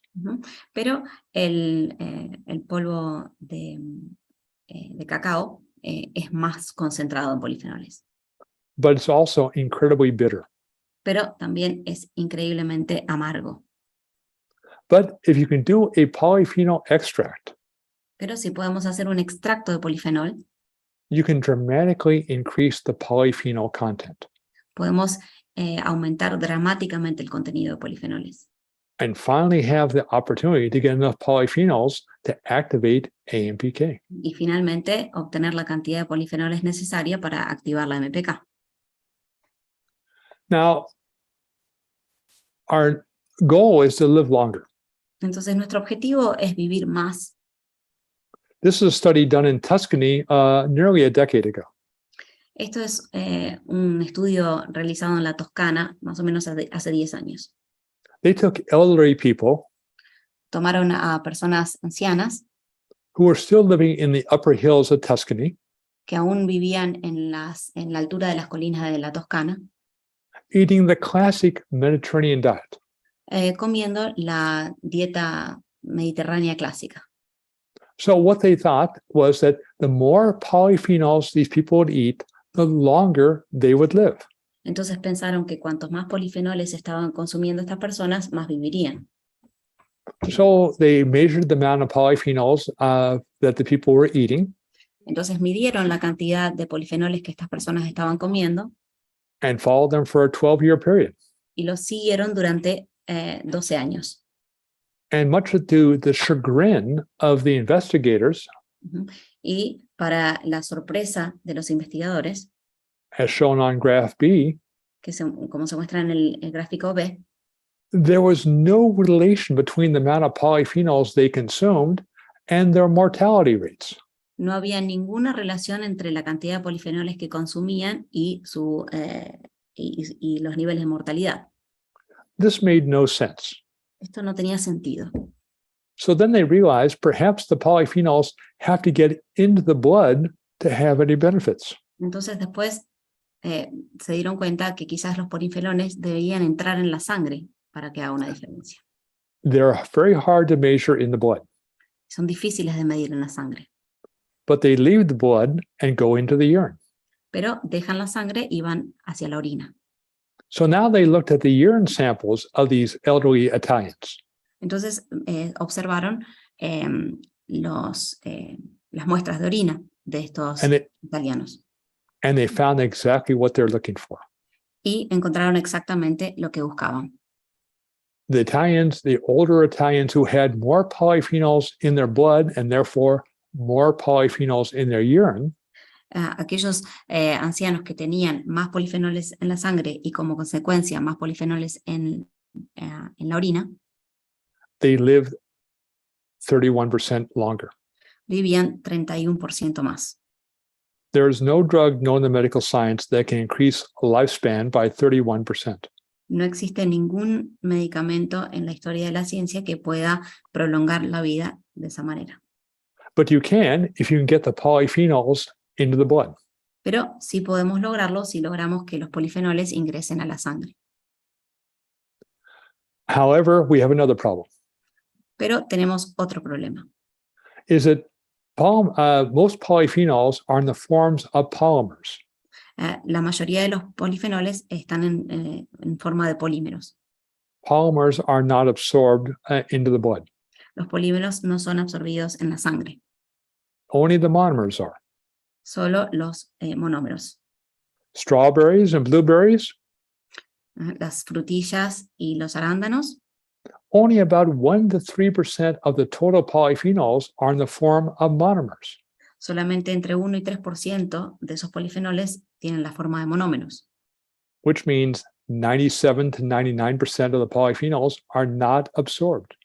Pero el polvo de cacao es más concentrado en polifenoles, But it's also incredibly bitter. pero también es increíblemente amargo. But if you can do a polyphenol extract, Pero si podemos hacer un extracto de polifenol, you can dramatically increase the polyphenol content podemos aumentar dramáticamente el contenido de polifenoles and finally have the opportunity to get enough polyphenols to activate AMPK. y finalmente obtener la cantidad de polifenoles necesaria para activar la MPK. Now, our goal is to live longer. Entonces nuestro objetivo es vivir más. This is a study done in Tuscany nearly a decade ago. Esto es un estudio realizado en la Toscana, más o menos hace 10 años. They took elderly people Tomaron a personas ancianas who were still living in the upper hills of Tuscany, que aún vivían en la altura de las colinas de la Toscana, eating the classic Mediterranean diet. comiendo la dieta mediterránea clásica. So what they thought was that the more polyphenols these people would eat, the longer they would live. Entonces pensaron que cuantos más polifenoles estaban consumiendo estas personas, más vivirían. So they measured the amount of polyphenols that the people were eating Entonces midieron la cantidad de polifenoles que estas personas estaban comiendo and followed them for a 12-year period. y los siguieron durante 12 años. And much to the chagrin of the investigators, Y para la sorpresa de los investigadores, as shown on graph B, como se muestra en el gráfico B, there was no relation between the amount of polyphenols they consumed and their mortality rates. no había ninguna relación entre la cantidad de polifenoles que consumían y los niveles de mortalidad. This made no sense. Esto no tenía sentido. So then they realized perhaps the polyphenols have to get into the blood to have any benefits. Entonces después se dieron cuenta que quizás los polifenoles deberían entrar en la sangre para que haga una diferencia. They're very hard to measure in the blood, Son difíciles de medir en la sangre, but they leave the blood and go into the urine. pero dejan la sangre y van hacia la orina. So now they looked at the urine samples of these elderly Italians. Entonces observaron las muestras de orina de estos italianos And they found exactly what they're looking for. y encontraron exactamente lo que buscaban. The Italians, the older Italians who had more polyphenols in their blood and therefore more polyphenols in their urine, Aquellos ancianos que tenían más polifenoles en la sangre y como consecuencia más polifenoles en la orina, they lived 31% longer. vivían 31% más. There is no drug known in medical science that can increase lifespan by 31%. No existe ningún medicamento en la historia de la ciencia que pueda prolongar la vida de esa manera. But you can if you can get the polyphenols into the blood. Pero sí podemos lograrlo si logramos que los polifenoles ingresen a la sangre. However, we have another problem. Pero tenemos otro problema. Is that most polyphenols are in the forms of polymers. La mayoría de los polifenoles están en forma de polímeros. Polymers are not absorbed into the blood. Los polímeros no son absorbidos en la sangre, Only the monomers are. solo los monómeros. Strawberries and blueberries, Las frutillas y los arándanos, only about 1 to 3% of the total polyphenols are in the form of monomers. solamente entre 1 y 3% de esos polifenoles tienen la forma de monómeros, Which means 97 to 99% of the polyphenols are not absorbed.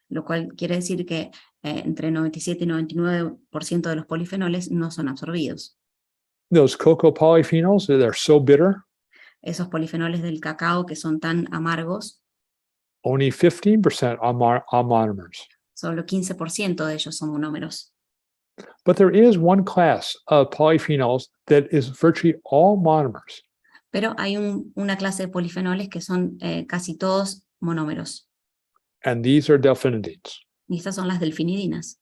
lo cual quiere decir que entre 97 y 99% de los polifenoles no son absorbidos. those cocoa polyphenols, they're so bitter, Esos polifenoles del cacao que son tan amargos, only 15% are monomers. solo 15% de ellos son monómeros. But there is one class of polyphenols that is virtually all monomers. Pero hay una clase de polifenoles que son casi todos monómeros. And these are delphinidines. Y estas son las delfinidinas.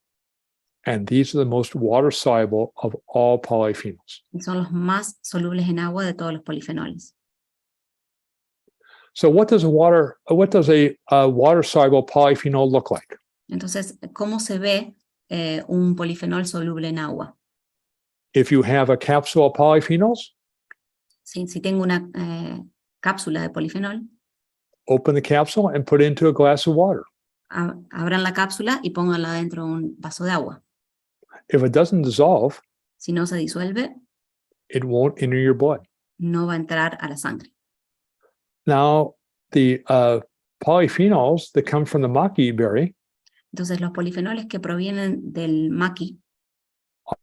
And these are the most water-soluble of all polyphenols. Y son los más solubles en agua de todos los polifenoles. So what does a water-soluble polyphenol look like? Entonces, ¿cómo se ve un polifenol soluble en agua? If you have a capsule of polyphenols, Si tengo una cápsula de polifenol, open the capsule and put it into a glass of water. abran la cápsula y pónganla dentro de un vaso de agua. If it doesn't dissolve, Si no se disuelve, it won't enter your blood. no va a entrar a la sangre. Now, the polyphenols that come from the maqui berry Entonces, los polifenoles que provienen del maqui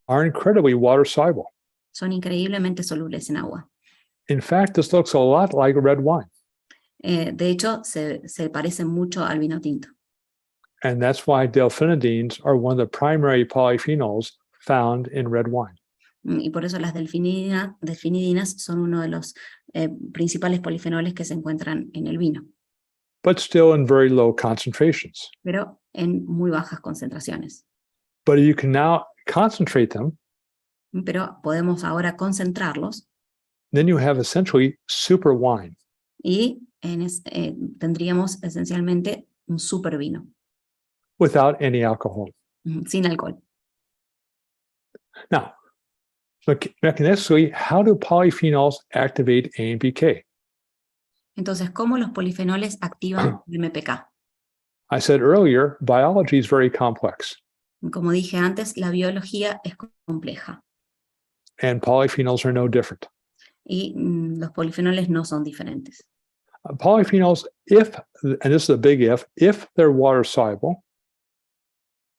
are incredibly water-soluble. son increíblemente solubles en agua. In fact, this looks a lot like red wine. De hecho, se parecen mucho al vino tinto. And that's why delphinidines are one of the primary polyphenols found in red wine. Y por eso las delfinidinas son uno de los principales polifenoles que se encuentran en el vino, But still in very low concentrations. pero en muy bajas concentraciones. But you can now concentrate them, Pero podemos ahora concentrarlos then you have essentially super wine. y tendríamos esencialmente un super vino, Without any alcohol. sin alcohol. Now, mechanistically, how do polyphenols activate AMPK? Entonces, ¿cómo los polifenoles activan el MPK? I said earlier, biology is very complex, Como dije antes, la biología es compleja and polyphenols are no different. y los polifenoles no son diferentes. Polyphenols, and this is a big if they're water soluble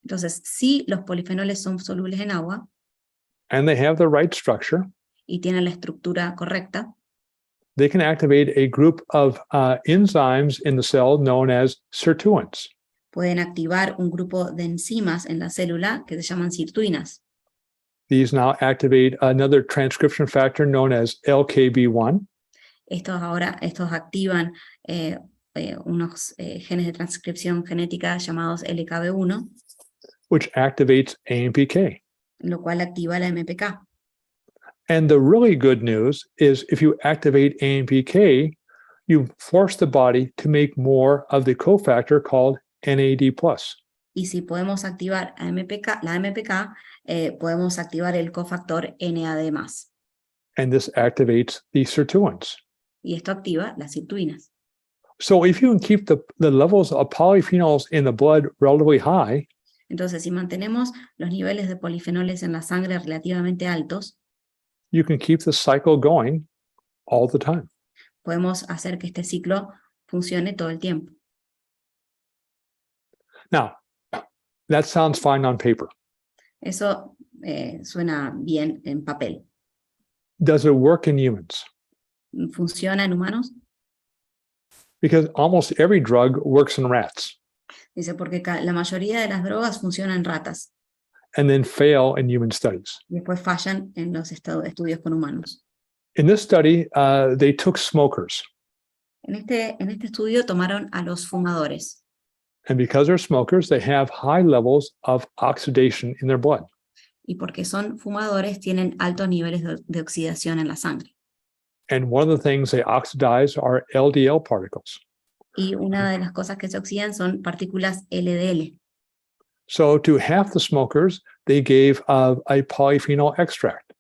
Entonces, si los polifenoles son solubles en agua and they have the right structure, y tienen la estructura correcta, they can activate a group of enzymes in the cell known as sirtuins. pueden activar un grupo de enzimas en la célula que se llaman sirtuinas. These now activate another transcription factor known as LKB1. Estos activan unos genes de transcripción genética llamados LKB1, which activates AMPK. lo cual activa la MPK. And the really good news is if you activate AMPK, you force the body to make more of the cofactor called NAD+. Y si podemos activar la MPK, podemos activar el cofactor NAD+. And this activates the sirtuins. Y esto activa las sirtuinas. So if you can keep the levels of polyphenols in the blood relatively high, Entonces, si mantenemos los niveles de polifenoles en la sangre relativamente altos, you can keep the cycle going all the time. podemos hacer que este ciclo funcione todo el tiempo. Now, that sounds fine on paper. Eso suena bien en papel. Does it work in humans? ¿Funciona en humanos? Because almost every drug works in rats Dice, porque la mayoría de las drogas funcionan en ratas and then fail in human studies. y después fallan en los estudios con humanos. In this study, they took smokers. En este estudio tomaron a los fumadores. And because they're smokers, they have high levels of oxidation in their blood. Y porque son fumadores, tienen altos niveles de oxidación en la sangre. And one of the things they oxidize are LDL particles. Y una de las cosas que se oxidan son partículas LDL. So to half the smokers, they gave a polyphenol extract.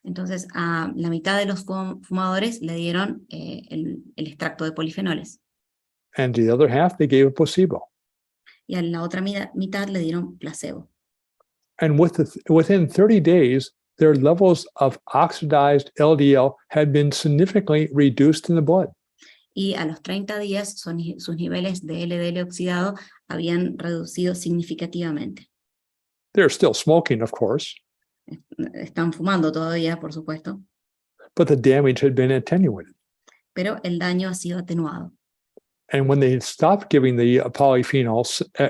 Entonces, a la mitad de los fumadores le dieron el extracto de polifenoles. And to the other half, they gave a placebo. Y a la otra mitad le dieron placebo. And within 30 days, their levels of oxidized LDL had been significantly reduced in the blood. Y a los 30 días sus niveles de LDL oxidado habían reducido significativamente. They're still smoking, of course. Están fumando todavía, por supuesto, but the damage had been attenuated. pero el daño ha sido atenuado. And when they stopped giving the polyphenol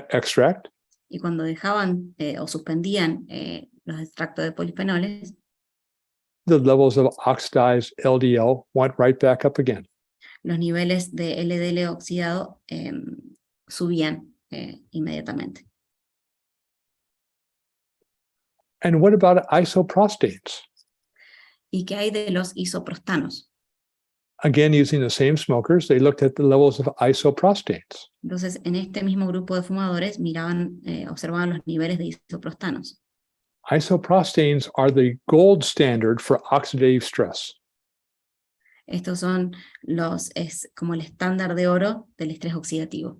extract, Y cuando dejaban o suspendían los extractos de polifenoles, the levels of oxidized LDL went right back up again. los niveles de LDL oxidado subían inmediatamente. And what about isoprostanes? ¿Y qué hay de los isoprostanos? Again, using the same smokers, they looked at the levels of isoprostanes. Entonces, en este mismo grupo de fumadores observaban los niveles de isoprostanos. Isoprostanes are the gold standard for oxidative stress. Estos son es como el estándar de oro del estrés oxidativo.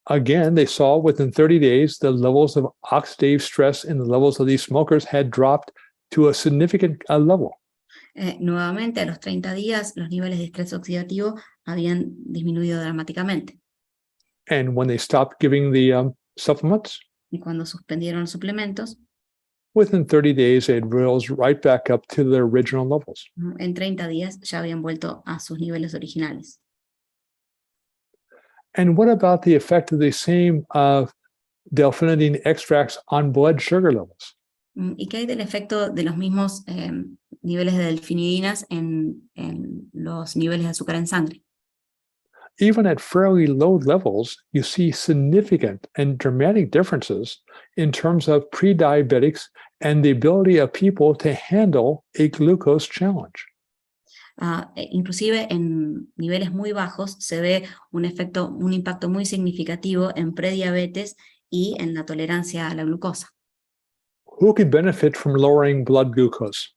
Again, they saw within 30 days the levels of oxidative stress in the levels of these smokers had dropped to a significant level. Nuevamente, a los 30 días, los niveles de estrés oxidativo habían disminuido dramáticamente. And when they stopped giving the supplements, Y cuando suspendieron los suplementos, within 30 days, they had rose right back up to their original levels. en 30 días ya habían vuelto a sus niveles originales. And what about the effect of the same delphinidine extracts on blood sugar levels? ¿Y qué hay del efecto de los mismos niveles de delfinidinas en los niveles de azúcar en sangre? Even at fairly low levels, you see significant and dramatic differences in terms of pre-diabetics and the ability of people to handle a glucose challenge. Inclusive en niveles muy bajos se ve un impacto muy significativo en prediabetes y en la tolerancia a la glucosa. Who can benefit from lowering blood glucose?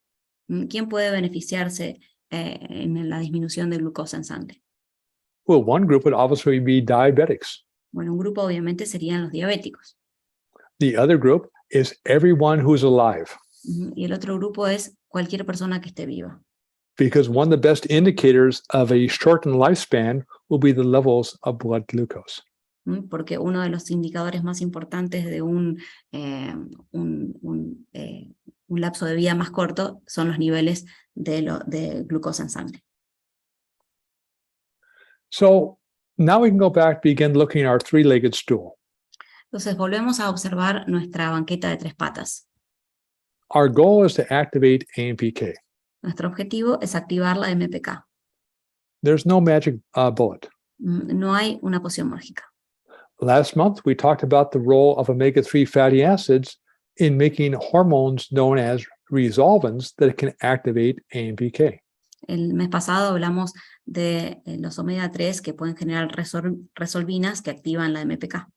¿Quién puede beneficiarse en la disminución de glucosa en sangre? Well, one group would obviously be diabetics. Bueno, un grupo obviamente serían los diabéticos. The other group is everyone who's alive, Y el otro grupo es cualquier persona que esté viva. because one of the best indicators of a shortened lifespan will be the levels of blood glucose. Porque uno de los indicadores más importantes de un lapso de vida más corto son los niveles de glucosa en sangre. So now we can go back, begin looking at our three-legged stool. Entonces volvemos a observar nuestra banqueta de 3 patas. Our goal is to activate AMPK. Nuestro objetivo es activar la MPK. There's no magic bullet. No hay una poción mágica. Last month, we talked about the role of omega-3 fatty acids in making hormones known as resolvins that can activate AMPK. El mes pasado hablamos de los omega 3 que pueden generar resolvinas que activan la MPK.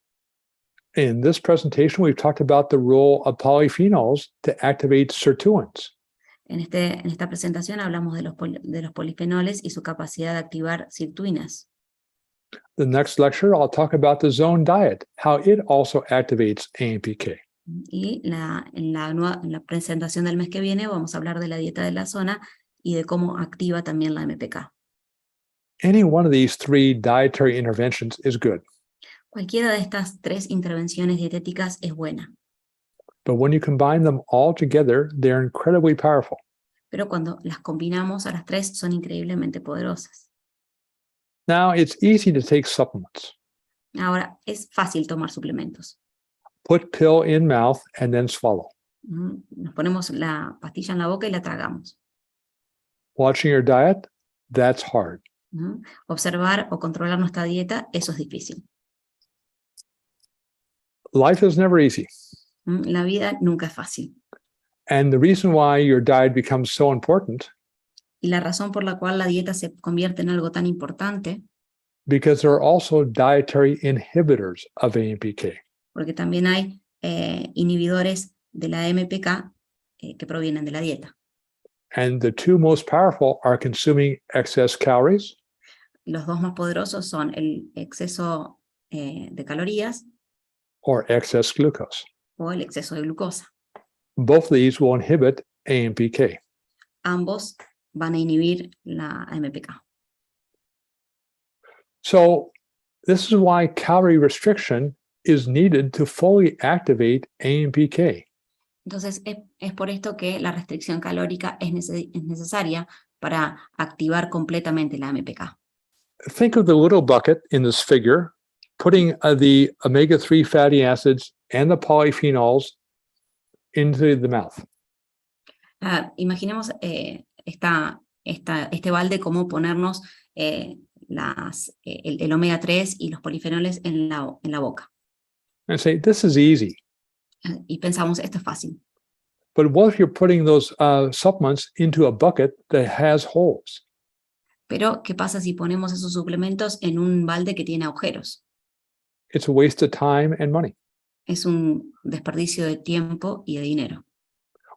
In this presentation, we've talked about the role of polyphenols to activate sirtuins. En esta presentación hablamos de los polifenoles y su capacidad de activar sirtuinas. The next lecture, I'll talk about the zone diet, how it also activates AMPK. Y en la presentación del mes que viene vamos a hablar de la dieta de la zona y de cómo activa también la MPK. Any one of these 3 dietary interventions is good. Cualquiera de estas 3 intervenciones dietéticas es buena, But when you combine them all together, they're incredibly powerful. pero cuando las combinamos a las 3 son increíblemente poderosas. Now, it's easy to take supplements. Ahora, es fácil tomar suplementos. Put pill in mouth and then swallow. Nos ponemos la pastilla en la boca y la tragamos. Watching your diet, that's hard. Observar o controlar nuestra dieta, eso es difícil. Life is never easy. La vida nunca es fácil. And the reason why your diet becomes so important, Y la razón por la cual la dieta se convierte en algo tan importante, because there are also dietary inhibitors of AMPK. porque también hay inhibidores de la MPK que provienen de la dieta. And the 2 most powerful are consuming excess calories Los 2 más poderosos son el exceso de calorías or excess glucose. o el exceso de glucosa. Both of these will inhibit AMPK. Ambos van a inhibir la MPK. So this is why calorie restriction is needed to fully activate AMPK. Entonces, es por esto que la restricción calórica es necesaria para activar completamente la MPK. Think of the little bucket in this figure, putting the omega-3 fatty acids and the polyphenols into the mouth. Imaginemos este balde como ponernos el omega 3 y los polifenoles en la boca. And say, this is easy. Y pensamos, esto es fácil. But what if you're putting those supplements into a bucket that has holes? Pero, ¿qué pasa si ponemos esos suplementos en un balde que tiene agujeros? It's a waste of time and money. Es un desperdicio de tiempo y de dinero.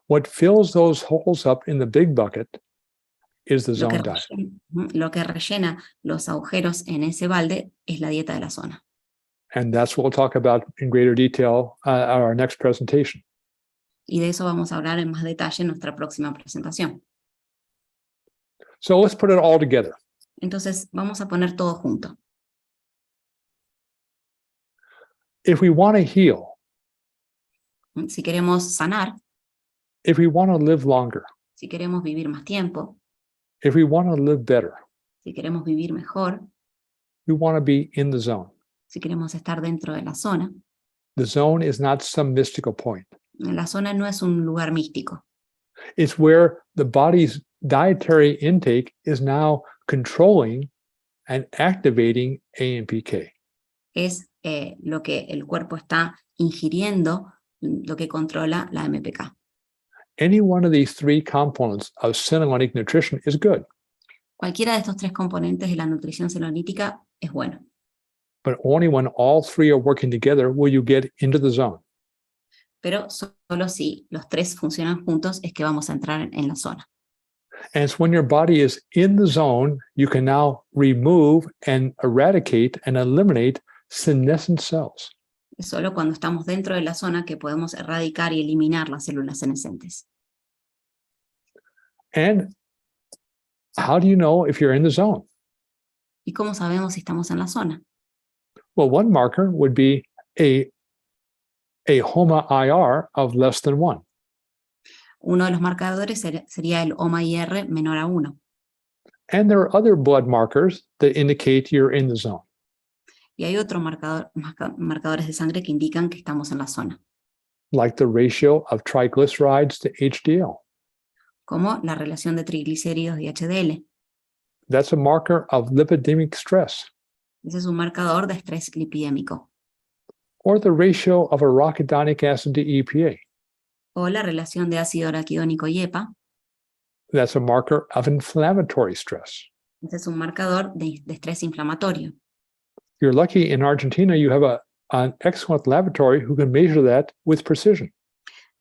What fills those holes up in the big bucket is the zone diet. Lo que rellena los agujeros en ese balde es la dieta de la zona. And that's what we'll talk about in greater detail at our next presentation. Y de eso vamos a hablar en más detalle en nuestra próxima presentación. So let's put it all together. Entonces, vamos a poner todo junto. If we want to heal, Si queremos sanar, if we want to live longer, si queremos vivir más tiempo, if we want to live better, si queremos vivir mejor, we want to be in the zone. si queremos estar dentro de la zona. The zone is not some mystical point. La zona no es un lugar místico. It's where the body's dietary intake is now controlling and activating AMPK. Es lo que el cuerpo está ingiriendo, lo que controla la MPK. Any one of these three components of senolytic nutrition is good, Cualquiera de estos tres componentes de la nutrición senolítica es bueno, but only when all three are working together will you get into the zone. pero solo si los tres funcionan juntos es que vamos a entrar en la zona. And it's when your body is in the zone, you can now remove and eradicate and eliminate senescent cells. Es solo cuando estamos dentro de la zona que podemos erradicar y eliminar las células senescentes. And how do you know if you're in the zone? ¿Y cómo sabemos si estamos en la zona? Well, one marker would be a HOMA IR of less than 1. Uno de los marcadores sería el HOMA-IR menor a 1. And there are other blood markers that indicate you're in the zone. Y hay otros marcadores de sangre que indican que estamos en la zona, Like the ratio of triglycerides to HDL. como la relación de triglicéridos y HDL. That's a marker of lipidemic stress. Ese es un marcador de estrés lipidémico. Or the ratio of arachidonic acid to EPA. O la relación de ácido araquidónico y EPA. That's a marker of inflammatory stress. Ese es un marcador de estrés inflamatorio. You're lucky in Argentina, you have an excellent laboratory who can measure that with precision.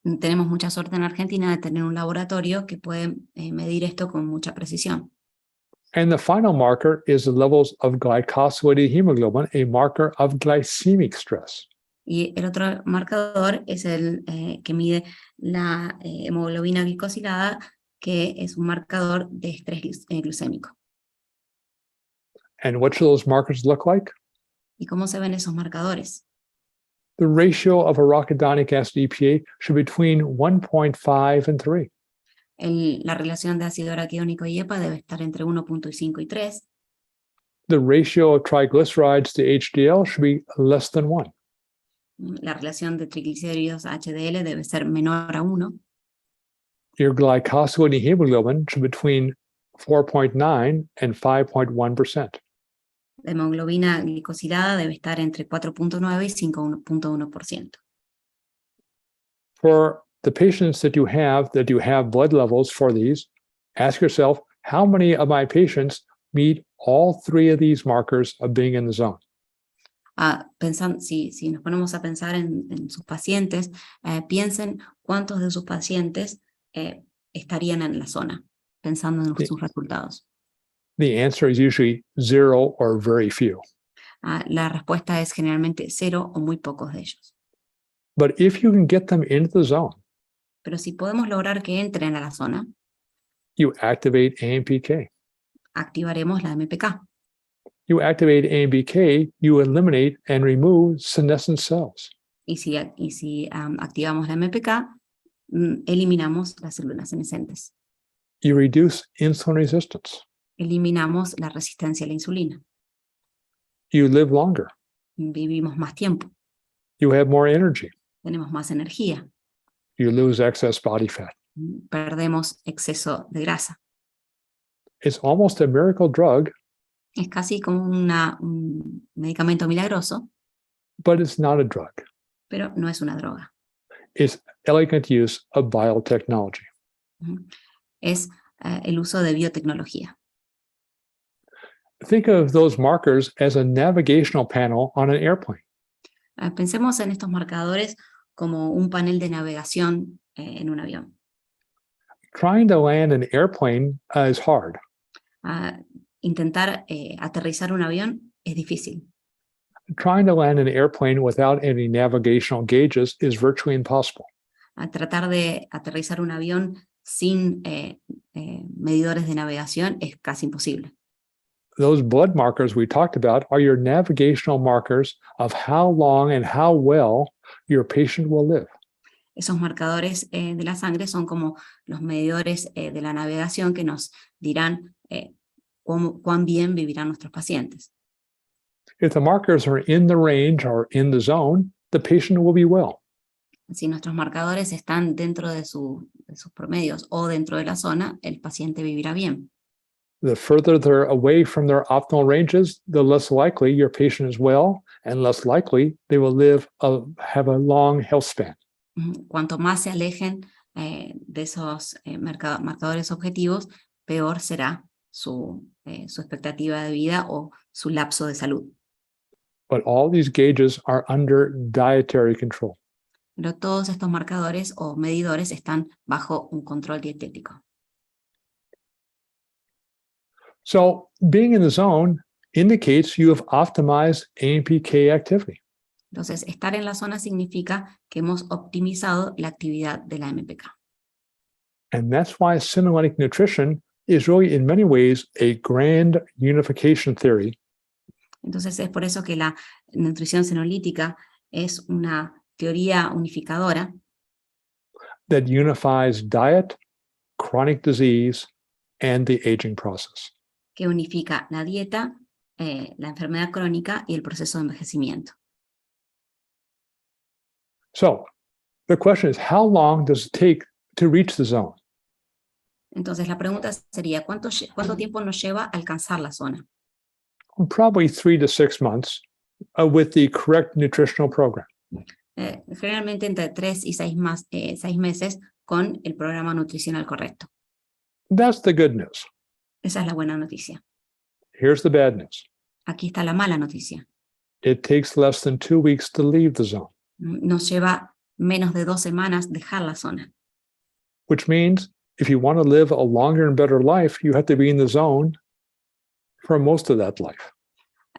Tenemos mucha suerte en Argentina de tener un laboratorio que puede medir esto con mucha precisión. And the final marker is the levels of glycosylated hemoglobin, a marker of glycemic stress. Y el otro marcador es el que mide la hemoglobina glicosilada, que es un marcador de estrés glucémico. And what should those markers look like? ¿Y cómo se ven esos marcadores? The ratio of arachidonic acid EPA should be between 1.5 and 3. La relación de ácido araquidónico y EPA debe estar entre 1.5 y 3. The ratio of triglycerides to HDL should be less than 1. La relación de triglicéridos a HDL debe ser menor a 1. Your glycosylated hemoglobin should be between 4.9 and 5.1%. La hemoglobina glicosilada debe estar entre 4.9 y 5.1%. For the patients that you have blood levels for these, ask yourself, how many of my patients meet all three of these markers of being in the zone? Si nos ponemos a pensar en sus pacientes, piensen cuántos de sus pacientes estarían en la zona, pensando en sus resultados. The answer is usually 0 or very few. La respuesta es generalmente 0 o muy pocos de ellos. But if you can get them into the zone, Pero si podemos lograr que entren a la zona, you activate AMPK. activaremos la MPK. You activate AMPK, you eliminate and remove senescent cells. Y si activamos la MPK, eliminamos las células senescentes, You reduce insulin resistance. eliminamos la resistencia a la insulina, You live longer. vivimos más tiempo, You have more energy. tenemos más energía, You lose excess body fat. perdemos exceso de grasa. It's almost a miracle drug, Es casi como un medicamento milagroso, but it's not a drug. pero no es una droga. It's elegant use of biotechnology. Es el uso de biotecnología. Think of those markers as a navigational panel on an airplane. Pensemos en estos marcadores como un panel de navegación en un avión. Trying to land an airplane is hard. Intentar aterrizar un avión es difícil. Trying to land an airplane without any navigational gauges is virtually impossible. Tratar de aterrizar un avión sin medidores de navegación es casi imposible. Those blood markers we talked about are your navigational markers of how long and how well your patient will live. Esos marcadores de la sangre son como los medidores de la navegación que nos dirán cuán bien vivirán nuestros pacientes. If the markers are in the range or in the zone, the patient will be well. Si nuestros marcadores están dentro de sus promedios o dentro de la zona, el paciente vivirá bien. The further they're away from their optimal ranges, the less likely your patient is well, and less likely they will have a long health span. Cuanto más se alejen de esos marcadores objetivos, peor será su expectativa de vida o su lapso de salud. But all these gauges are under dietary control. Pero todos estos marcadores o medidores están bajo un control dietético. So being in the zone indicates you have optimized AMPK activity. Entonces, estar en la zona significa que hemos optimizado la actividad de la MPK. And that's why senolytic nutrition is really, in many ways, a grand unification theory. Entonces, es por eso que la nutrición senolítica es una teoría unificadora That unifies diet, chronic disease, and the aging process. que unifica la dieta, la enfermedad crónica y el proceso de envejecimiento. So the question is, how long does it take to reach the zone? Entonces, la pregunta sería, ¿cuánto tiempo nos lleva a alcanzar la zona? Probably 3 to 6 months with the correct nutritional program. Generalmente entre 3 y 6 meses con el programa nutricional correcto. That's the good news. Esa es la buena noticia. Here's the bad news. Aquí está la mala noticia. It takes less than 2 weeks to leave the zone, Nos lleva menos de 2 semanas dejar la zona. which means if you want to live a longer and better life, you have to be in the zone for most of that life.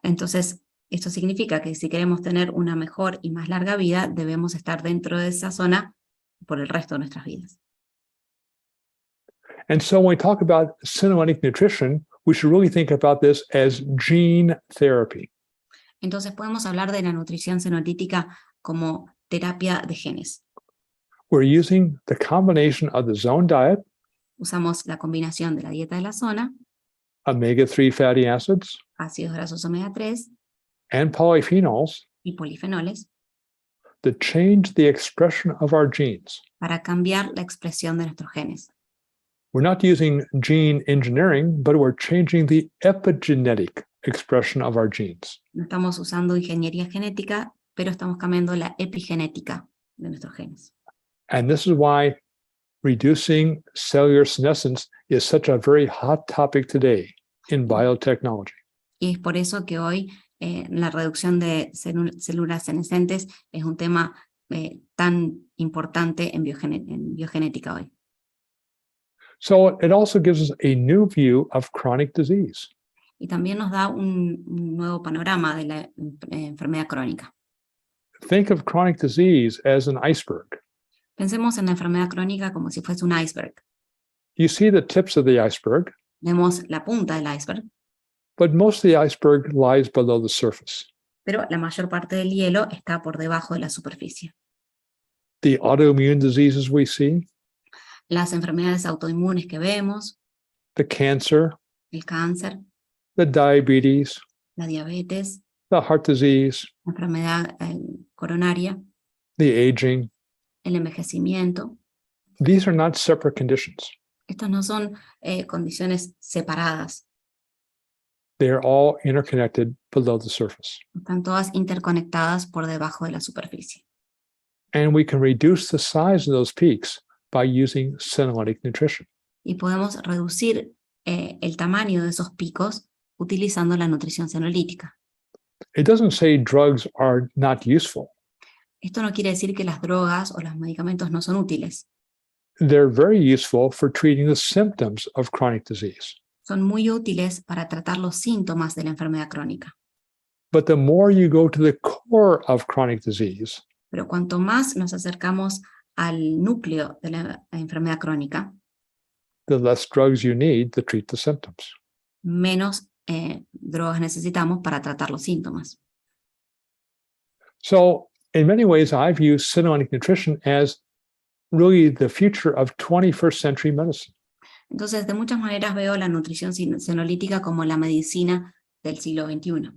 Entonces, esto significa que si queremos tener una mejor y más larga vida, debemos estar dentro de esa zona por el resto de nuestras vidas. And so when we talk about senolytic nutrition, we should really think about this as gene therapy. Entonces, podemos hablar de la nutrición senolítica como terapia de genes. We're using the combination of the zone diet, Usamos la combinación de la dieta de la zona, omega-3 fatty acids, ácidos grasos omega 3 and polyphenols y polifenoles to change the expression of our genes. para cambiar la expresión de nuestros genes. We're not using gene engineering, but we're changing the epigenetic expression of our genes. No estamos usando ingeniería genética, pero estamos cambiando la epigenética de nuestros genes. And this is why reducing cellular senescence is such a very hot topic today in biotechnology. Y es por eso que hoy la reducción de células senescentes es un tema tan importante en biogenética hoy. So it also gives us a new view of chronic disease. Y también nos da un nuevo panorama de la enfermedad crónica. Think of chronic disease as an iceberg. Pensemos en la enfermedad crónica como si fuese un iceberg. You see the tips of the iceberg, Vemos la punta del iceberg, but most of the iceberg lies below the surface. pero la mayor parte del hielo está por debajo de la superficie. the autoimmune diseases we see, las enfermedades autoinmunes que vemos, the cancer, el cáncer, the diabetes, la diabetes, the heart disease, la enfermedad coronaria, the aging. el envejecimiento. These are not separate conditions. Estos no son condiciones separadas, They are all interconnected below the surface. están todas interconectadas por debajo de la superficie. And we can reduce the size of those peaks by using senolytic nutrition. Y podemos reducir el tamaño de esos picos utilizando la nutrición senolítica. It doesn't say drugs are not useful. Esto no quiere decir que las drogas o los medicamentos no son útiles. They're very useful for treating the symptoms of chronic disease. Son muy útiles para tratar los síntomas de la enfermedad crónica. But the more you go to the core of chronic disease, Pero cuanto más nos acercamos al núcleo de la enfermedad crónica, the less drugs you need to treat the symptoms. menos drogas necesitamos para tratar los síntomas. So in many ways, I've used senolytic nutrition as really the future of 21st century medicine. Entonces, de muchas maneras veo la nutrición senolítica como la medicina del siglo XXI.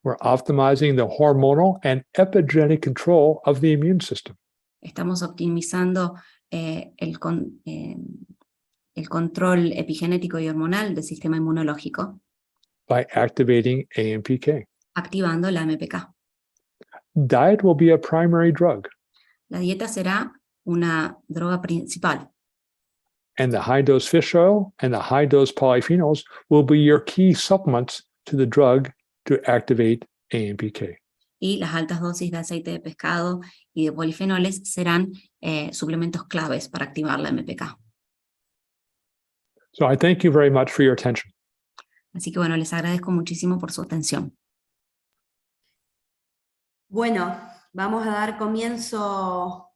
We're optimizing the hormonal and epigenetic control of the immune system. Estamos optimizando el control epigenético y hormonal del sistema inmunológico, By activating AMPK. activando la MPK. Diet will be a primary drug, La dieta será una droga principal, and the high-dose fish oil and the high-dose polyphenols will be your key supplements to the drug to activate AMPK. y las altas dosis de aceite de pescado y de polifenoles serán suplementos claves para activar la MPK. So I thank you very much for your attention. Así que bueno, les agradezco muchísimo por su atención. Bueno, vamos a dar comienzo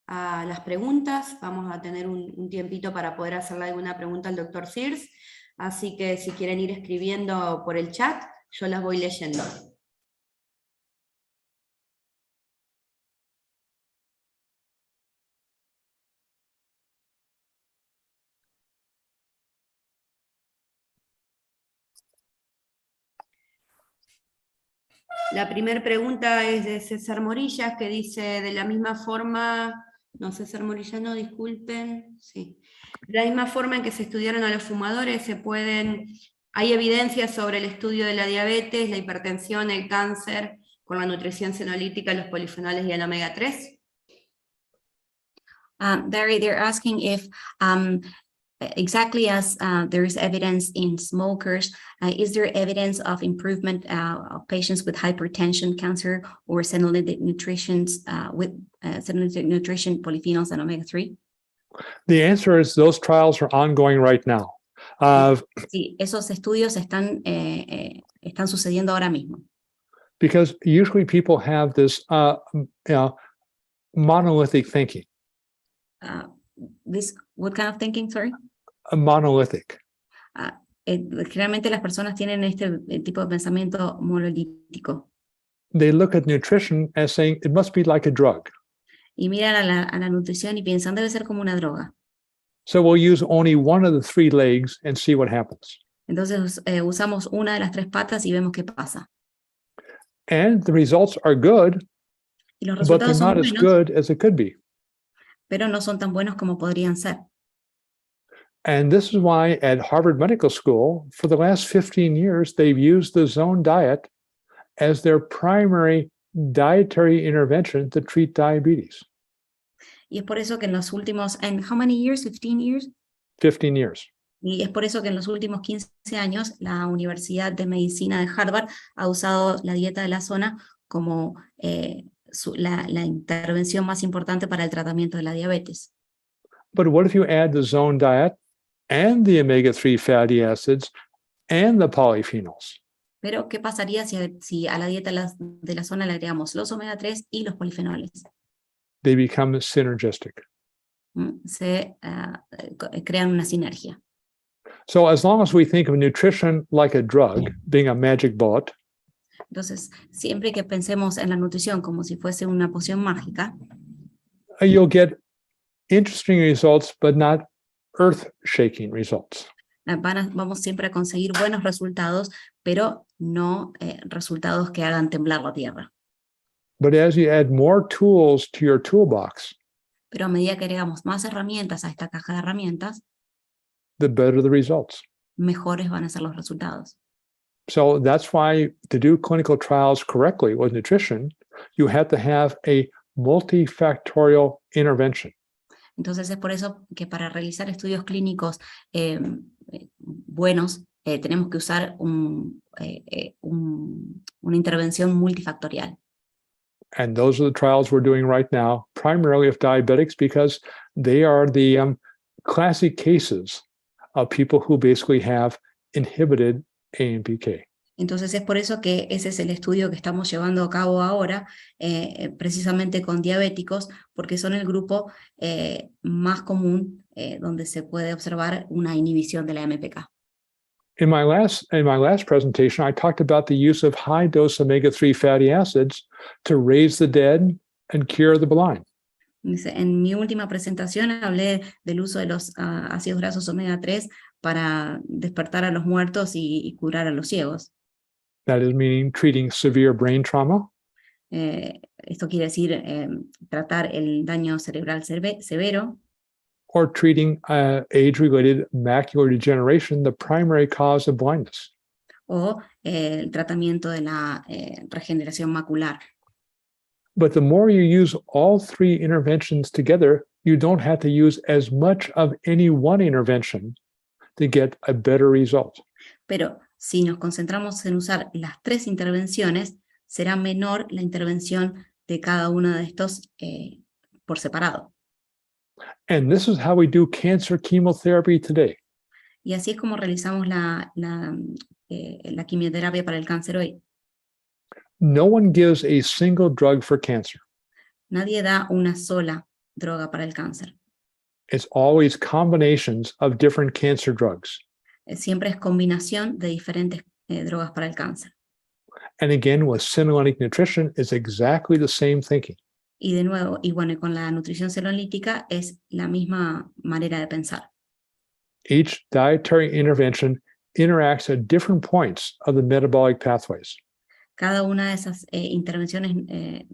a las preguntas. Vamos a tener un tiempito para poder hacerle alguna pregunta al doctor Sears. Así que si quieren ir escribiendo por el chat, yo las voy leyendo. La primera pregunta es de César Morillas, que dice, de la misma forma, no, César Morillas no, disculpen, sí. De la misma forma en que se estudiaron a los fumadores, hay evidencias sobre el estudio de la diabetes, la hipertensión, el cáncer, con la nutrición senolítica, los polifenoles y el omega 3. They're asking if exactly as there is evidence in smokers, is there evidence of improvement of patients with hypertension, cancer, or senolytic nutrition with senolytic nutrition, polyphenols, and omega-3? The answer is those trials are ongoing right now. Sí, esos estudios están sucediendo ahora mismo. Because usually people have this monolithic thinking. What kind of thinking, sorry? Monolithic. Generalmente las personas tienen este tipo de pensamiento monolítico. They look at nutrition as saying it must be like a drug. Y miran a la nutrición y piensan, debe ser como una droga. So we'll use only one of the three legs and see what happens. Entonces usamos una de las tres patas y vemos qué pasa. And the results are good, Y los but they're resultados not son as buenos, good as it could be. pero no son tan buenos como podrían ser. And this is why at Harvard Medical School, for the last 15 years, they've used the zone diet as their primary dietary intervention to treat diabetes. Y es por eso que en los últimos, and how many years? 15 years? 15 years. Y es por eso que en los últimos 15 años la Universidad de Medicina de Harvard ha usado la dieta de la zona como la intervención más importante para el tratamiento de la diabetes. But what if you add the zone diet and the omega-3 fatty acids and the polyphenols? Pero, ¿qué pasaría si a la dieta de la zona le agregamos los omega 3 y los polifenoles? They become synergistic. Se crean una sinergia. So as long as we think of nutrition like a drug, being a magic bullet, Entonces, siempre que pensemos en la nutrición como si fuese una poción mágica, you'll get interesting results, but not earth-shaking results. Vamos siempre a conseguir buenos resultados, pero no resultados que hagan temblar la tierra. But as you add more tools to your toolbox, Pero a medida que agregamos más herramientas a esta caja de herramientas, the better the results. mejores van a ser los resultados. So that's why to do clinical trials correctly with nutrition, you have to have a multifactorial intervention. Entonces es por eso que para realizar estudios clínicos buenos, tenemos que usar una intervención multifactorial. And those are the trials we're doing right now, primarily of diabetics, because they are the classic cases of people who basically have inhibited AMPK. Entonces es por eso que ese es el estudio que estamos llevando a cabo ahora, precisamente con diabéticos, porque son el grupo más común donde se puede observar una inhibición de la AMPK. In my last presentation, I talked about the use of high-dose omega-3 fatty acids to raise the dead and cure the blind. En mi última presentación hablé del uso de los ácidos grasos omega 3 para despertar a los muertos y curar a los ciegos. That is meaning treating severe brain trauma, Esto quiere decir tratar el daño cerebral severo, or treating age-related macular degeneration, the primary cause of blindness. o el tratamiento de la regeneración macular. But the more you use all three interventions together, you don't have to use as much of any one intervention to get a better result. Pero si nos concentramos en usar las tres intervenciones, será menor la intervención de cada uno de estos por separado. And this is how we do cancer chemotherapy today. Y así es como realizamos la quimioterapia para el cáncer hoy. No one gives a single drug for cancer. Nadie da una sola droga para el cáncer. It's always combinations of different cancer drugs. Siempre es combinación de diferentes drogas para el cáncer. And again, with senolític nutrition, it's exactly the same thinking. Y de nuevo, y bueno, con la nutrición senolítica es la misma manera de pensar. Each dietary intervention interacts at different points of the metabolic pathways. Cada una de esas intervenciones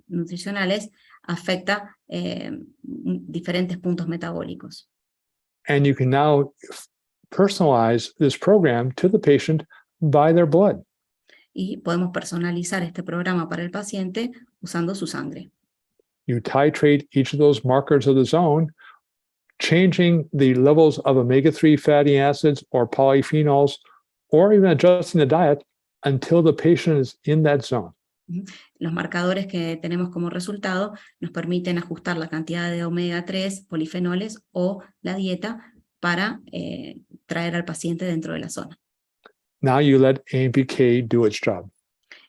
nutricionales afecta diferentes puntos metabólicos. And you can now personalize this program to the patient by their blood. Y podemos personalizar este programa para el paciente usando su sangre. You titrate each of those markers of the zone, changing the levels of omega-3 fatty acids or polyphenols, or even adjusting the diet until the patient is in that zone. Los marcadores que tenemos como resultado nos permiten ajustar la cantidad de omega 3, polifenoles o la dieta para traer al paciente dentro de la zona. Now you let AMPK do its job.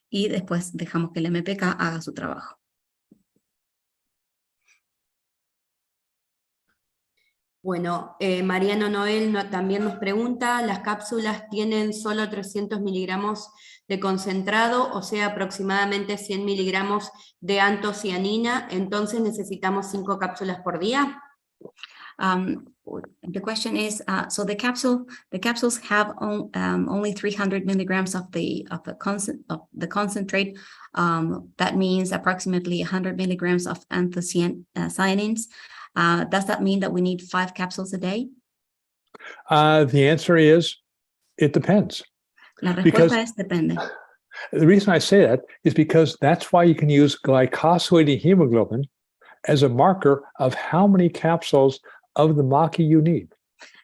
Y después dejamos que el MPK haga su trabajo. Bueno, Mariano Noel también nos pregunta, ¿las cápsulas tienen solo 300 miligramos de concentrado, o sea, aproximadamente 100 miligramos de antocianina, entonces necesitamos 5 cápsulas por día? The question is, so the capsules have only 300 milligrams of the concentrate. That means approximately 100 milligrams of anthocyanins. Does that mean that we need 5 capsules a day? The answer is, it depends. La respuesta es depende. The reason I say that is because that's why you can use glycosylated hemoglobin as a marker of how many capsules of the maqui you need.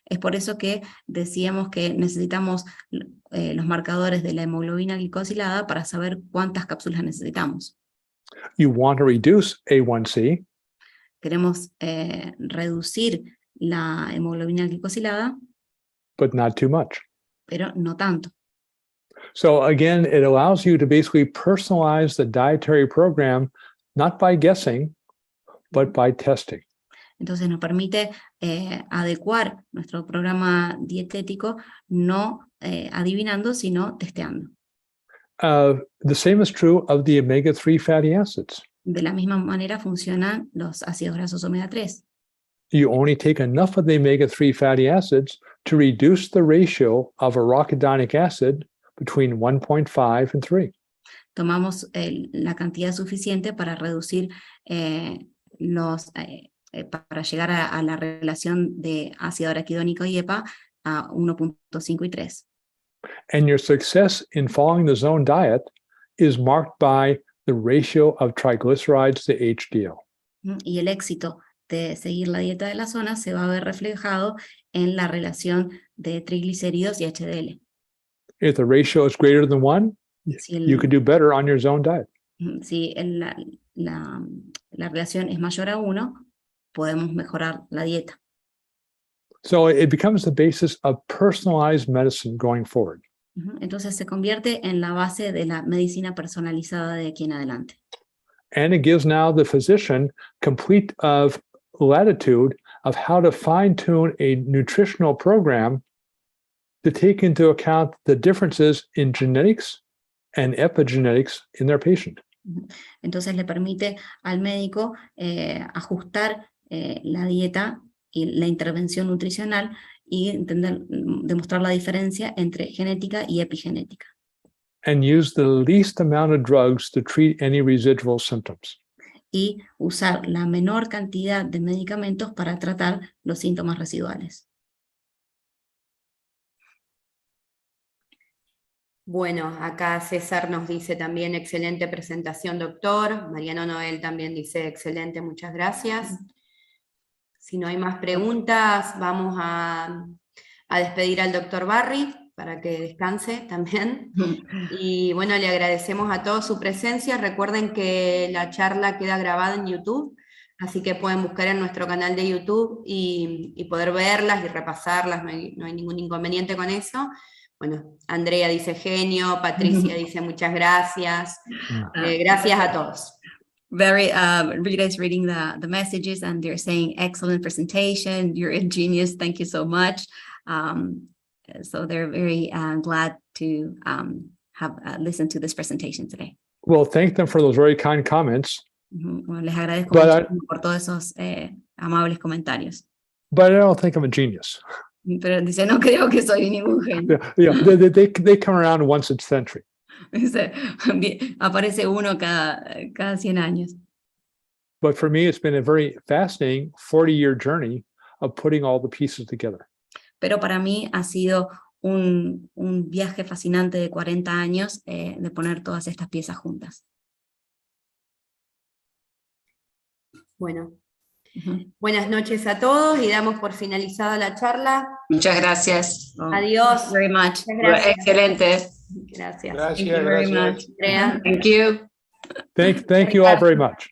Es por eso que decíamos que necesitamos los marcadores de la hemoglobina glicosilada para saber cuántas cápsulas necesitamos. You want to reduce A1C. Queremos reducir la hemoglobina glicosilada, but not too much. pero no tanto. So again, it allows you to basically personalize the dietary program, not by guessing, but by testing. Entonces nos permite adecuar nuestro programa dietético no adivinando, sino testeando. The same is true of the omega-3 fatty acids. De la misma manera funcionan los ácidos grasos omega 3. You only take enough of the omega-3 fatty acids to reduce the ratio of arachidonic acid between 1.5 and 3. Tomamos la cantidad suficiente para reducir para llegar a la relación de ácido araquidónico y EPA a 1.5 y 3. And your success in following the zone diet is marked by the ratio of triglycerides to HDL. Y el éxito de seguir la dieta de la zona se va a ver reflejado en la relación de triglicéridos y HDL. If the ratio is greater than 1, Si, you can do better on your zone diet. si la relación es mayor a 1, podemos mejorar la dieta. So it becomes the basis of personalized medicine going forward. Entonces se convierte en la base de la medicina personalizada de aquí en adelante. And it gives now the physician complete of latitude of how to fine-tune a nutritional program to take into account the differences in genetics and epigenetics in their patient. Entonces le permite al médico ajustar la dieta y la intervención nutricional y demostrar la diferencia entre genética y epigenética. And use the least amount of drugs to treat any residual symptoms. Y usar la menor cantidad de medicamentos para tratar los síntomas residuales. Bueno, acá César nos dice también excelente presentación, doctor. Mariano Noel también dice excelente, muchas gracias. Si no hay más preguntas, vamos a despedir al doctor Barry para que descanse también. Y bueno, le agradecemos a todos su presencia. Recuerden que la charla queda grabada en YouTube, así que pueden buscar en nuestro canal de YouTube y poder verlas y repasarlas, no hay ningún inconveniente con eso. Bueno, Andrea dice genio, Patricia dice muchas gracias. Gracias a todos. Rita's reading the messages and they're saying excellent presentation, you're a genius, thank you so much. So they're very glad to have listened to this presentation today. Well, thank them for those very kind comments. Bueno, les agradezco mucho por todos esos amables comentarios. But I don't think I'm a genius. Pero dice, no creo que soy ningún genio. Yeah, they come around once a century. Dice, aparece uno cada 100 años. But for me, it's been a very fascinating 40-year journey of putting all the pieces together. Pero para mí ha sido un viaje fascinante de 40 años de poner todas estas piezas juntas. Bueno, buenas noches a todos y damos por finalizada la charla. Muchas gracias. Adiós. Very much. Excelente. Gracias. Gracias. Thank you very much. Andrea. Thank you. Thank you all very much.